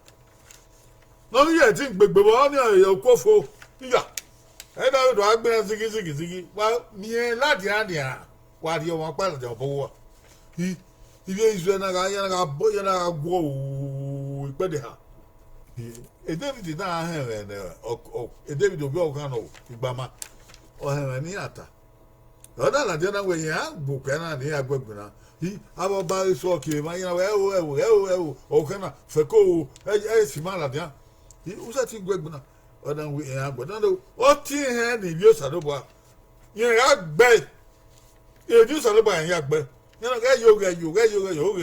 no ye tin gbegbe bo ni okofo iya do agbe zigi wa mi ladi adia wa ri won pa ladi obo ibe Israel na ga bo ya na gwo ipe ha David na ha we ne David obi o kan no igbama o he ni ata da ladi na we ya bu kan na ni agbagbuna abo ba so ke ma ya we o kan na fe ko si ma ladi usa ti gbagbuna odan we ya gbodan do o ti he ni bi o sadobo yen ya gbe eju sadobo ya gbe yen ga yo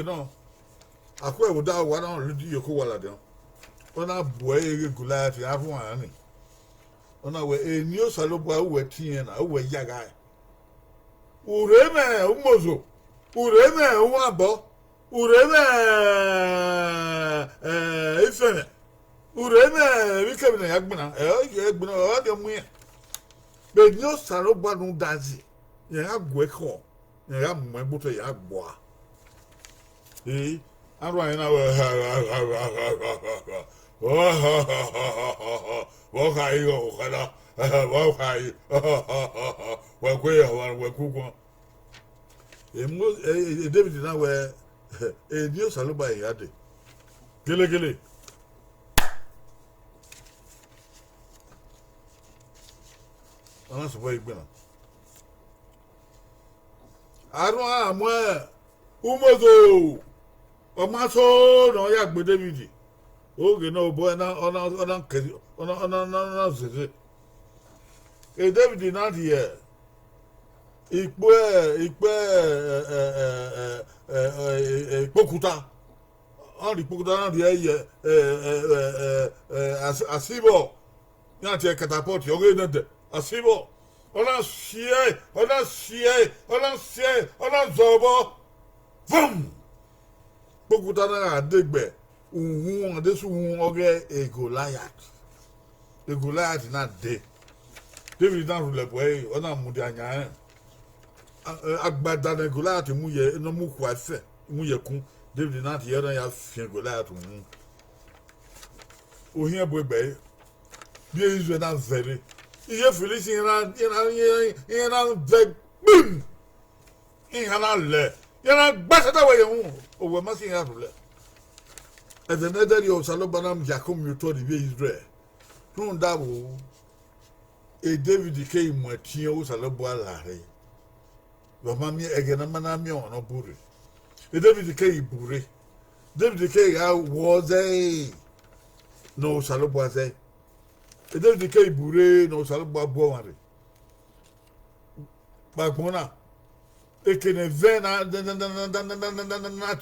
no akọ e wo da wa na ludi yoko wala de ona bo e Goliath ya fun ani ona we eni o sadobo we ti he na we ya ga ureme umozo ureme uabo ureme ifeme ureme bikabina yagbina yagbina o de muye be nyo saro gbanu dazi ya agwe ko ya mu egbuto ya agbo a aru ayin na wo ka yo kada wo ka yi wo ko ya wo ku ko David na we nyo saro ba ya de gele ana so boy gbina arun amo umozo o ma so no ya gbe David oge na obo na ona zeze David na die ipokuta on the Pugana, a civil, not a catapult, you're going to a civil. On a CA, on a CA, on a CA, on a Zobo. Boom! Pugana, a digbe. This one, okay, a Goliath. The Goliath is not dead. David not rule away, on a Mudiana. Agbada Goliath, Muye, no Mukwafe, Muyakun. David not here, I have Goliath. Oh, here, boy, be not very. You feel around, the boom. In Hanale, you're not better away. Oh, we must have left. And the nether of Salobanam Jacom, you told the Israel. Don't double. A David came with Tio Saloboa Larry. The mammy again a manami on a buri. A David came buri. David came was a no Saloboa. A David came buri, no Saloboa Boari. Bagmona. A can event not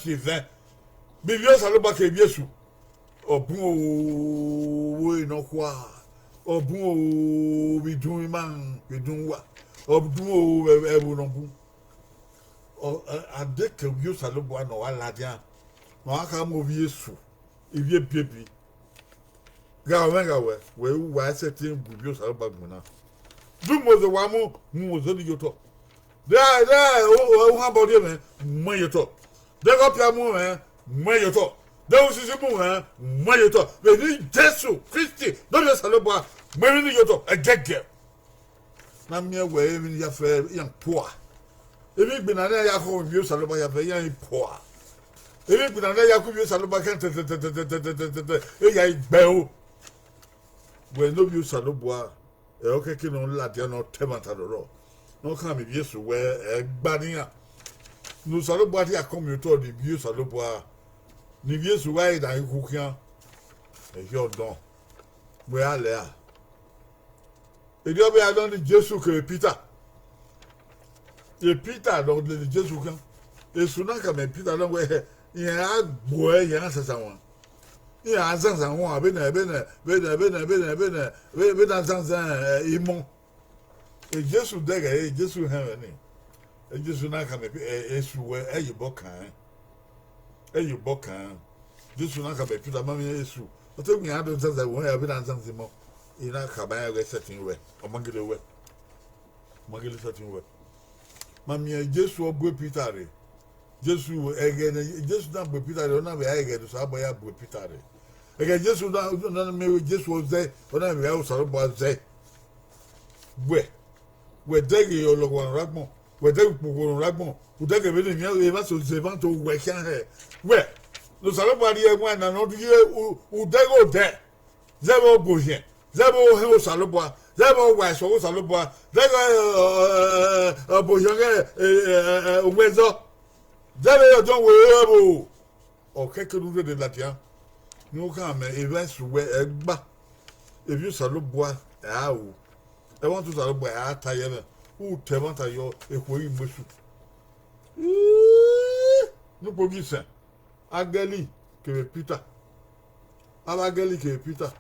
event. Bibia Saloboa came yesu. Obu no kwa. Obu we do man, we do what? Obu ebu no bu. A deck of you Saloboa no aladia. No aka mo yesu. Ibie baby. Gawenga we wa setting Bibia Saloboa guna. Do mo the wamo mo zo di yoto. There o ha body me mo yoto. There go pia mo mo yoto. Those is a moon, Mayoto, the Jesu, Christi, don't just Saloboa, Mary Yoto, a get. Namia waving your fair young poor. If it been an air home, you Saloboa, young poor. If it been an air home, you Saloboa, bell. When no you Saloboa, a okay king on Latiano, Tematadoro. No come if yes, where a banning. No Saloboa, I come you told the view Saloboa. Ni vieux souaille dans un couquin. Et Jordan. Mais allez. Et Dieu a donné Jésus que Peter. Et Peter donc le Jésus quand. Et souvent quand même Peter donc il y a un bois, il y a un sassaouin. Il y a un sassaouin, ben imon. Et Jésus dégage, Jésus heaven. Et Jésus n'a quand même et souaille et bocan. Et you book, this will not have a Peter Mammy issue. But tell me, I don't say that we have been answering more. In a cabin, setting way, or Mangly way. Mangly setting way. Mammy, just will go Peter. Just again, just not be Peter, don't have a get to Sabaya with Peter. Again, just not maybe just was there, but I'm else about there. Where they your logo on Ragmon, where they go on Ragmon. Who take a very near us to the event to wake her. Where? No Saloboa one and not here who they go there. Zebo go here. Zebo Hill Saloboa. Zebo West or Saloboa. They go Boyanga Wezo. Zebo don't worry. Okay, can do the Latia. No come events where Egba. If you Saloboa, I want to Saloboa, I tire. Who tell you if we must. No provision. Agali que Peter. Agali que Peter.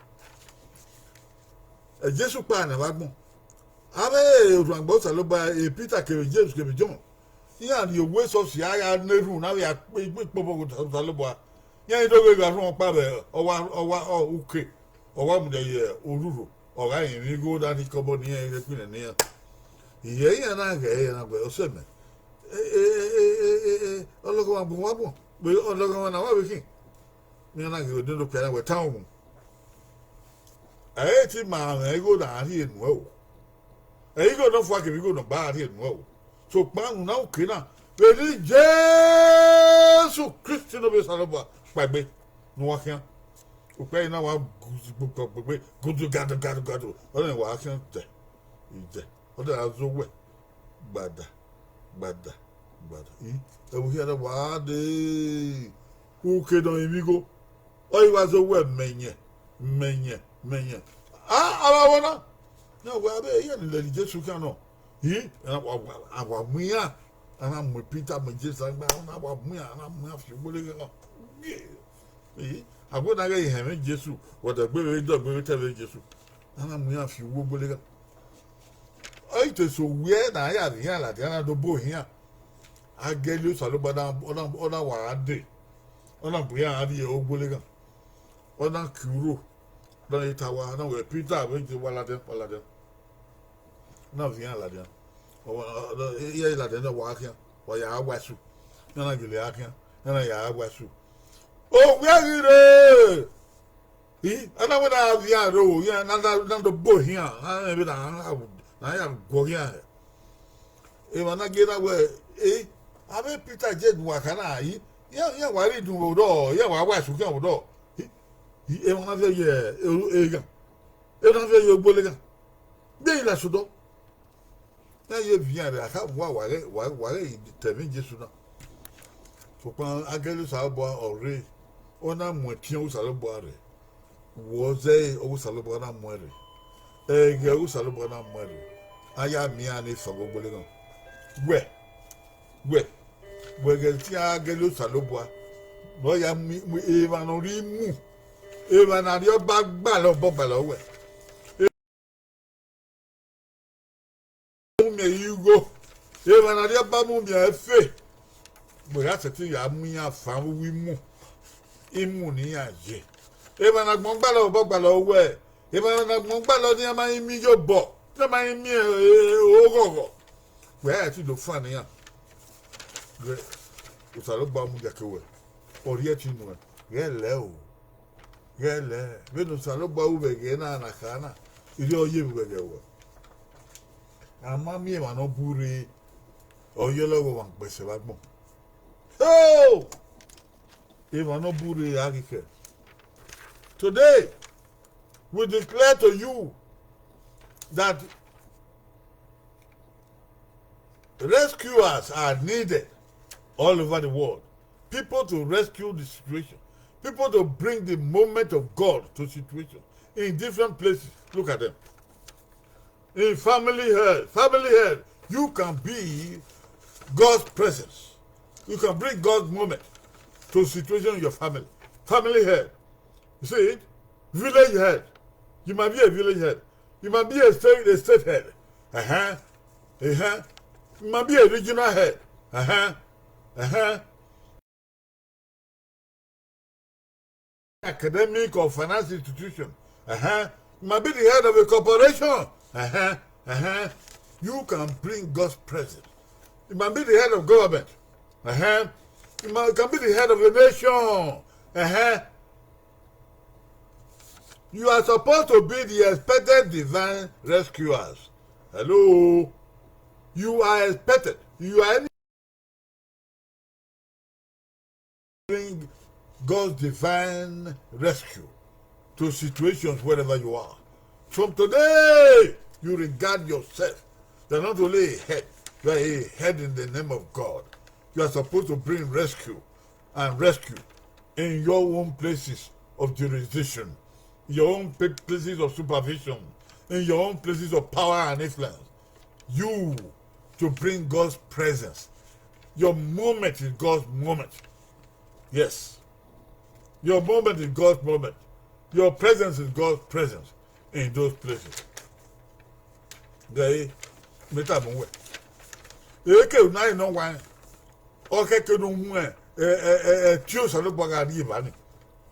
Et Jésus pas un wagon. Avec Rambo Saloboa et Peter que James que John. Il y a des way social, il y a des roues, il y a des Saloboa. Il y a des gens pas ok. Or Ururu. Or I am go down the Cobonier et the Queen. Il y a un gars au sommet. Ọlọ́gọ́ wa bùn wá bùn pé ọlọ́gọ́ wa náà wà wíkì ní ọ̀nà kìí òdin ló pẹ̀lú ẹ̀wẹ̀ táwọn mú ẹ̀yẹ́ tí màá rẹ̀ ẹ́gò náà àrí ẹ̀nù ẹ̀ o ẹ̀yẹ́ gò náà fún akẹ́bí gò náà bá àrí ẹ̀nù ẹ̀ o so pàánù náà òkè náà pẹ̀lú Jésù Kristi ló bẹ Saloboa pàgbé ní wọ́n kí òpẹ́ yìí náà wà gbogbo gòdò gàdò ọ̀nà ìwà akẹ́ tẹ̀ ìjẹ́ ọ̀dọ̀ àzọ wẹ̀ gbàdà. And we hear about the who came on Imigo. Oh, he was a web mania. Ah, I wanna. No, well, they ain't just who can know. He and our Mia, and I'm with Peter, but just like that, I'm Mia, and I'm half you. Ago na ga ihe me Jesu wo da gbe do gbe te be Jesu ana mu ya fi wo gbole ga ai te so we na ya ri ala de na do bo hia agelu saloba na ona wa ade ona bu ya ri o gbole ga ona kuro na itawa na we Peter we je wala de na vi ala de o ya ila de na wa kia wa ya agwasu na gele akia na ya agwasu. Oh, where is it? Ana wena via ro, ya na do bo hia. Na be na ya go hia. E wana gena we abe Peter je wa kana yi. Ya wa ri dun do, ya wa wa su kan do. E wana ve ye ga. E na ve ye gbole ga. De ila su do. Na ye via re aka wa re temi Jesu na. So pan agelu sa bo ore ona mwetia usalobo are woze usalobo na mwere ege usalobo na mwere aya mi ani sogo gbole gan we ge ti agelu usalobo no ya mi eva no ri mu eva na ri oba gba lo bo lo we mu me yugo eva na ri oba mu me efe bo ya tete ya mu ya fa wi mu imu ni aje e ma na gbon gba lo bo gba lo we e ma na gbon gba lo ni ma mi yo bo na ma mi ogogo we a ti do fun ni ya gre o sa lo ba mu ja ke we ori e ti nu ye le we no sa lo ba u be ge na kana iri oye bu be ge we ama mi ma no buri oye lo go wan pese ba gbon oh. Today, we declare to you that rescuers are needed all over the world. People to rescue the situation. People to bring the moment of God to situation in different places. Look at them. In family health, you can be God's presence. You can bring God's moment to situation in your family. Family head. You see it? Village head. You might be a village head. You might be a state head. You might be a regional head. Academic or finance institution. You might be the head of a corporation. You can bring God's presence. You might be the head of government. You can be the head of a nation. You are supposed to be the expected divine rescuers. Hello? You are expected. You are bring God's divine rescue to situations wherever you are. From today, you regard yourself. You're not only a head, you are a head in the name of God. You are supposed to bring rescue in your own places of jurisdiction, your own places of supervision, in your own places of power and influence. You to bring God's presence. Your moment is God's moment. Yes. Your moment is God's moment. Your presence is God's presence in those places. They meta bonwe. Eke na no wan. Oke ke no mu tio so lo boga di ba ni.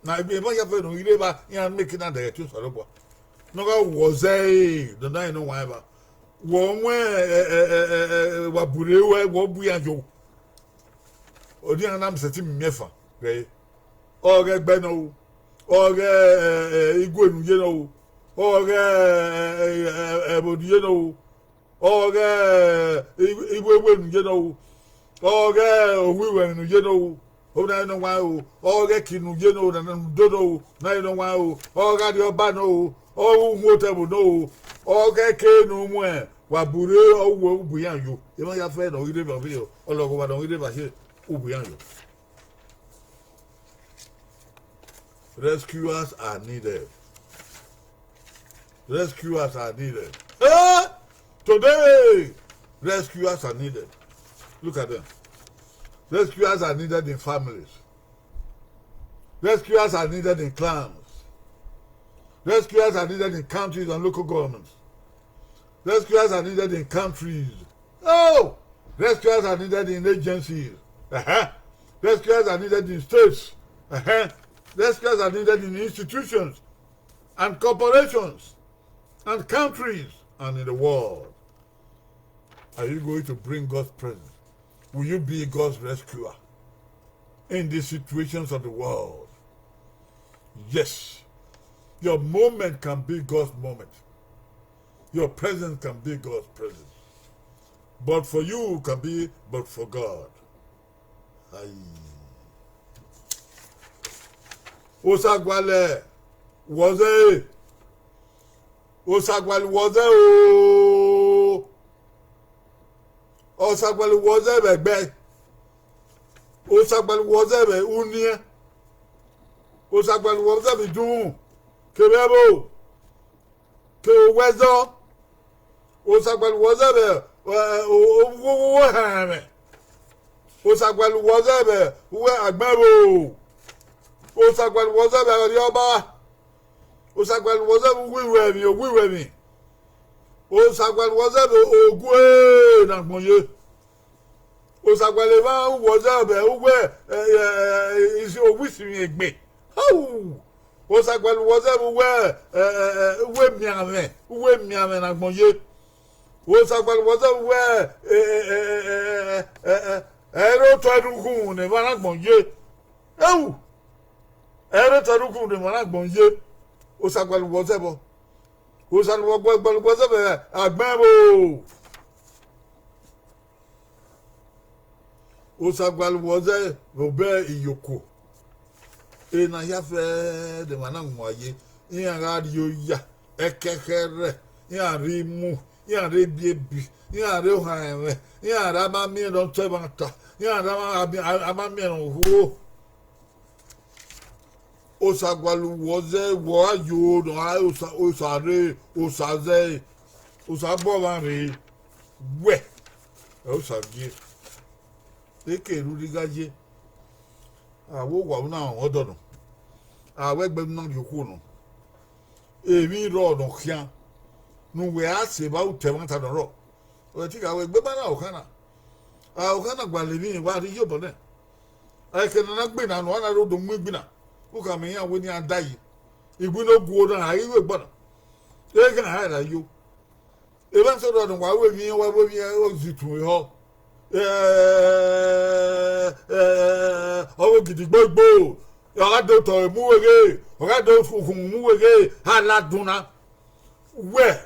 Na be mo ya fe no ire ba ya make na de tio so lo bo. No ga woze the na no wan ba. Wo nwe wa burewe wo bu ya jo. Odi na am seti mmefa. Gbe. Oge gbe no. Oge igwe nu ye no. Oge ebodiye no. Oge igwe nu ye no. Oge owiwe nu ye no. O na no wa o. Oge kinu ye no na do no. Na no wa o. Oga di oba no. O hu table no. Oge ke nu mu e. Wa bure owo bu yan yo. E ma ya fe no ire ba fi o. Ologo ba no ire ba se o bu yan yo. Rescuers are needed. Rescuers are needed. Today, rescuers are needed. Look at them. Rescuers are needed in families. Rescuers are needed in clans. Rescuers are needed in counties and local governments. Rescuers are needed in countries. Oh! Rescuers are needed in agencies. Rescuers are needed in states. Rescuers are needed in institutions and corporations and countries and in the world. Are you going to bring God's presence? Will you be God's rescuer in the situations of the world? Yes. Your moment can be God's moment. Your presence can be God's presence. But for you can be but for God. Aye. Osagwale waze. Osagwale waze o. Osagwale waze begbe. Osagwale waze be unie. Osagwale waze be dun. Kebebo. Ke wezo. Osagwale waze be Osagwale waze be we agbero. Osagwale waze be rioba. Osagwale waze be wiwe mi. Osagwale waze be ogwe na gboye. Osagwale ba waze be we isi owisi mi egbe. Osagwale waze be we miame na gboye. Osagwale waze we ero taruku ne bana gboye. Ero taruku ne bana gboye. Osagwale waze bo. Osagwale waze be agbebo. Osagwale waze be iyoko. Na yafe de bana gboye. Yan radio ya ekekere. Yan rimu. Yan rebiebi. Yan re hanwe. Yan rama mi don tebanta. Yan rama mi no ho. Osagwale waze wo ayo no ayo osare osaze osagbo ba re we osage eke rudigaje awo wa na odo no awegbe na yoku no emi ro no kian no we ase ba utebanta no ro o ti ka we gbe ba na okana gwale ni wa ri yobo ne ake na gbe na no na ro do mu gbe na uka me ya we ni adai igbu no guo na ayi we gbona e ga ha la yo e ban so do wa we mi o zitu ho owo gidi gbogbo oga do to mu wege oga do fukun mu wege hala duna we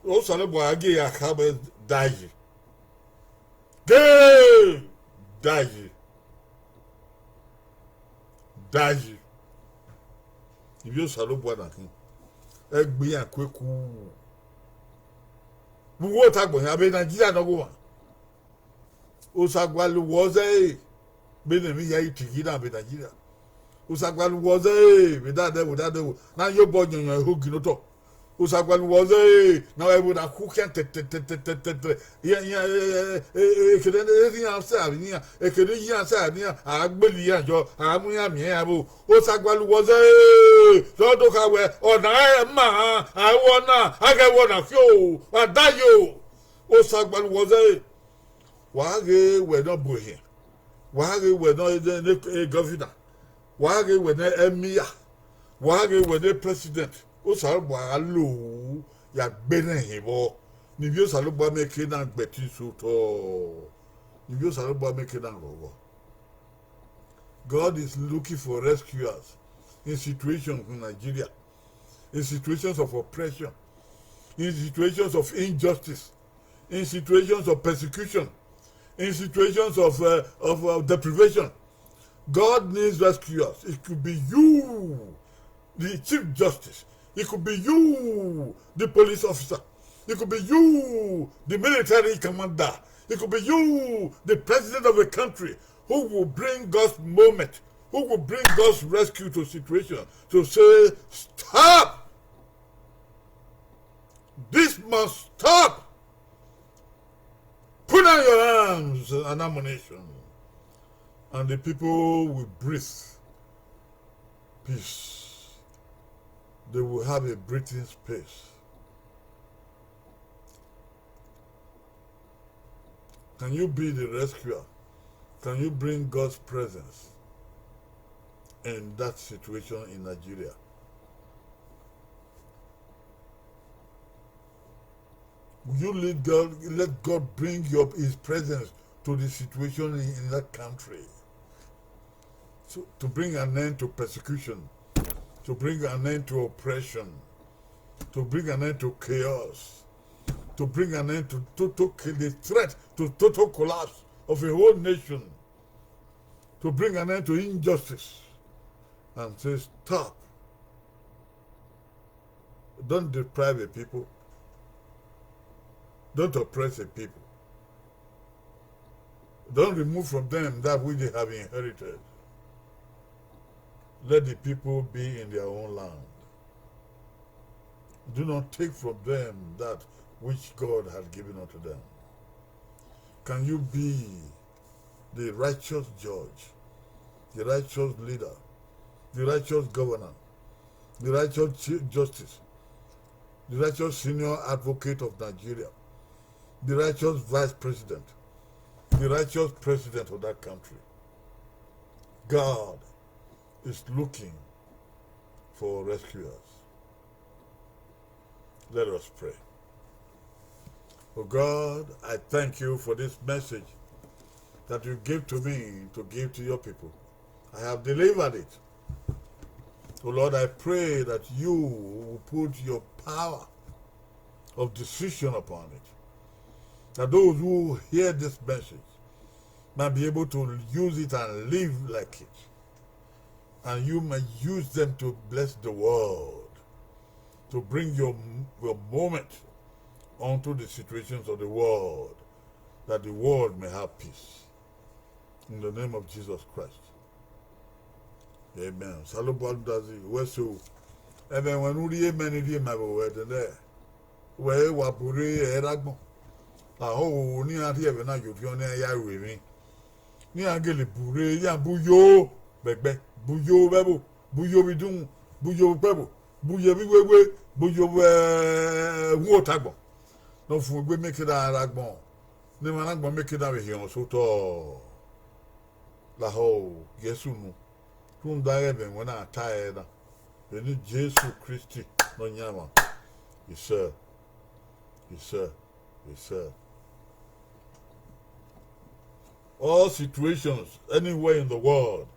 o so le bo age ya ka be dai daji ibi o salo bo na kin egbe akweku buwo ta gbon abe Nigeria no go wa Osagwale waze be ne mi ya itigi na be Nigeria Osagwale waze be da de na yo bo yanyan ho gino to Osagwale waze na we bo na ku kan te ya ekede ya sa ni ya ekede ya sa ni ya agbeli ya jo amu ya mi ya bo Osagwale waze so do ka we ona ma awona aga wona fio adayo Osagwale waze wage we no bo here wage we no a governor wage we no emir wage we no president o sarbo alo ya gbe na hebo ni bi o sarbo make na gbeti so to ni bi o sarbo make na rogo. God is looking for rescuers in situations in Nigeria, in situations of oppression, in situations of injustice, in situations of persecution, in situations of deprivation. God needs rescuers. It could be you, the Chief Justice. It could be you, the police officer. It could be you, the military commander. It could be you, the president of a country, who will bring God's moment, who will bring God's rescue to a situation to say, stop! This must stop! Put down your arms and ammunition. And the people will breathe peace. They will have a breathing space. Can you be the rescuer? Can you bring God's presence in that situation in Nigeria? Will you let God bring His presence to the situation in that country? So, to bring an end to persecution, to bring an end to oppression, to bring an end to chaos, to bring an end to the threat to total collapse of a whole nation, to bring an end to injustice, and say, stop. Don't deprive a people. Don't oppress a people. Don't remove from them that which they have inherited. Let the people be in their own land. Do not take from them that which God has given unto them. Can you be the righteous judge, the righteous leader, the righteous governor, the righteous justice, the righteous senior advocate of Nigeria, the righteous vice president, the righteous president of that country? God is looking for rescuers. Let us pray. Oh God, I thank you for this message that you gave to me to give to your people. I have delivered it. Oh Lord, I pray that you will put your power of decision upon it. That those who hear this message might be able to use it and live like it. And you may use them to bless the world, to bring your moment onto the situations of the world, that the world may have peace. In the name of Jesus Christ. Amen. Salubal does it. Weso. Amen. When we amen, it may be word there. Where wapure eragmo. Aho ni ati ebe na yofi on ya wewe. Ni angele bure ya buyo begbe. Buyo bebo. Buyo bidun. Buyo bebo. Buyo biwewe. Buyo wo tagbo. No fun gbe make that aragbon. Ni managbo make that we here so to. La ho Yesu nu. Tun dae ben wona atae da. Eni Jesu Christi no nyama. Yes sir. Yes sir. Yes sir. All situations anywhere in the world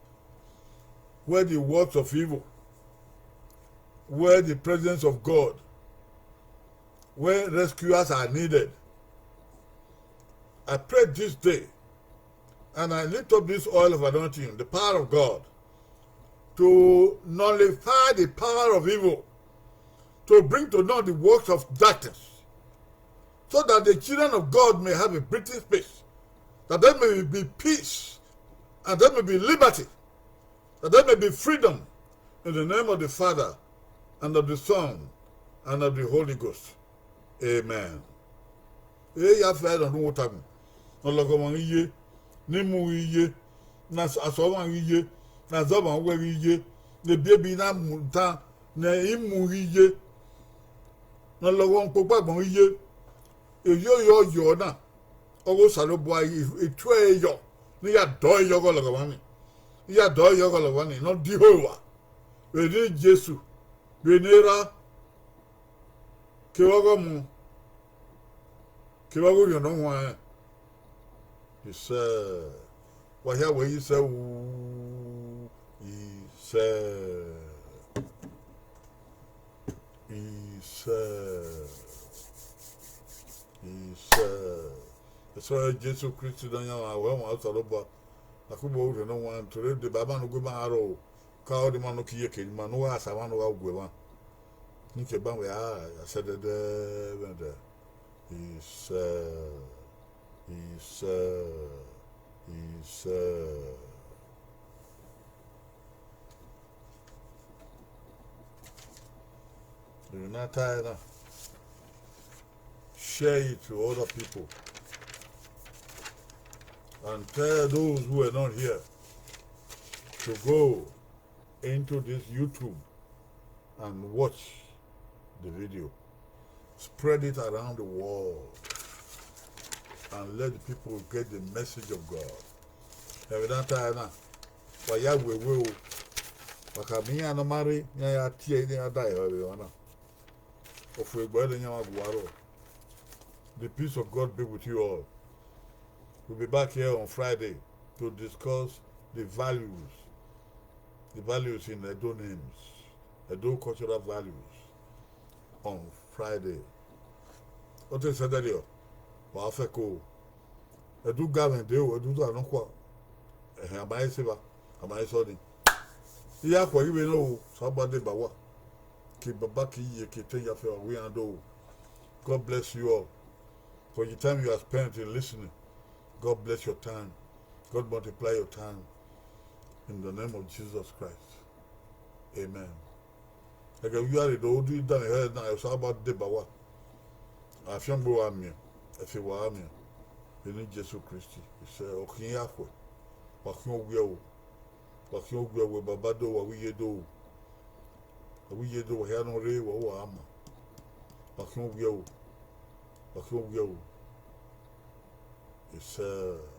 where the works of evil, where the presence of God, where rescuers are needed, I pray this day and I lift up this oil of anointing, the power of God, to nullify the power of evil, to bring to naught the works of darkness, so that the children of God may have a breathing space, that there may be peace, and there may be liberty, that there may be freedom, in the name of the Father, and of the Son, and of the Holy Ghost. Amen. Ya fẹ́ lọ́dún wọ́n tagun, ọlọ́gọ́mọ iye, nímú iye, na asọ́wọ́n iye, na zọ́bọ̀n wẹ́rẹ́ iye, na bíébí na mùtá, na ìmú iye, na lọ́wọ́ nkpọ́gbàgbọ́n iye, èyí yóò yọ̀ náà, ọwọ́ sàlọ́bọ̀ ètò ẹ̀yọ̀, ní yà dọ́ ẹ̀yọ̀ gọ́lọ́gọ́mọ mi, ní yà dọ́ ẹ̀yọ̀ gọ́lọ́gọ́mọ mi, náà dí hòwà, èdè Jésù, bènera, kewọ́gọ́ mu, kewọ́gọ́ yọ̀ náà wọ́n ìṣẹ́, wàhíà wẹ̀ ìṣẹ́ wù, ìṣẹ́, ìṣẹ́ Jésù Kristi náà yà wọ́n àwọn àtọ̀lọ́bọ̀ àkúbọ̀ òwúrọ̀ náà wọ́n torí de bàbá nu gbé máa rọ̀ káwọ́ di máa nu kí yẹ kéde máa nu wá àṣà máa nu wá gbé wọn ní kẹ́ bá wọn yà á àṣẹ dẹ́dẹ́ bẹ́ẹ̀ dẹ́ ìṣẹ́. You're not tired now. Share it to other people. And tell those who are not here to go into this YouTube and watch the video. Spread it around the world and let the people get the message of God. Every time now, why ya we will, Wakamiya no marry, ya tea, ya die, of we go in your guaro. The peace of God be with you all. We'll be back here on Friday to discuss the values in Edo names, Edo cultural values on Friday. What is that? Wa afeko Edo government dey o Edo to anokwa abaye seba abaye sodi iya kwa ibe no somebody bawa ki baba ki ye ki ten ya fe we ando. God bless you all for the time you have spent in listening. God bless your time. God multiply your time in the name of Jesus Christ. Amen. Again, you are the old you done heard now. It's about the bawa. I feel go am here. If you were me, you need Jesus Christ. He said, "Okay, yakwe. Wakin ogwe we babado wa wiyedo. Wa wiyedo wa ya no re wa ama. Wakin ogwe. He said."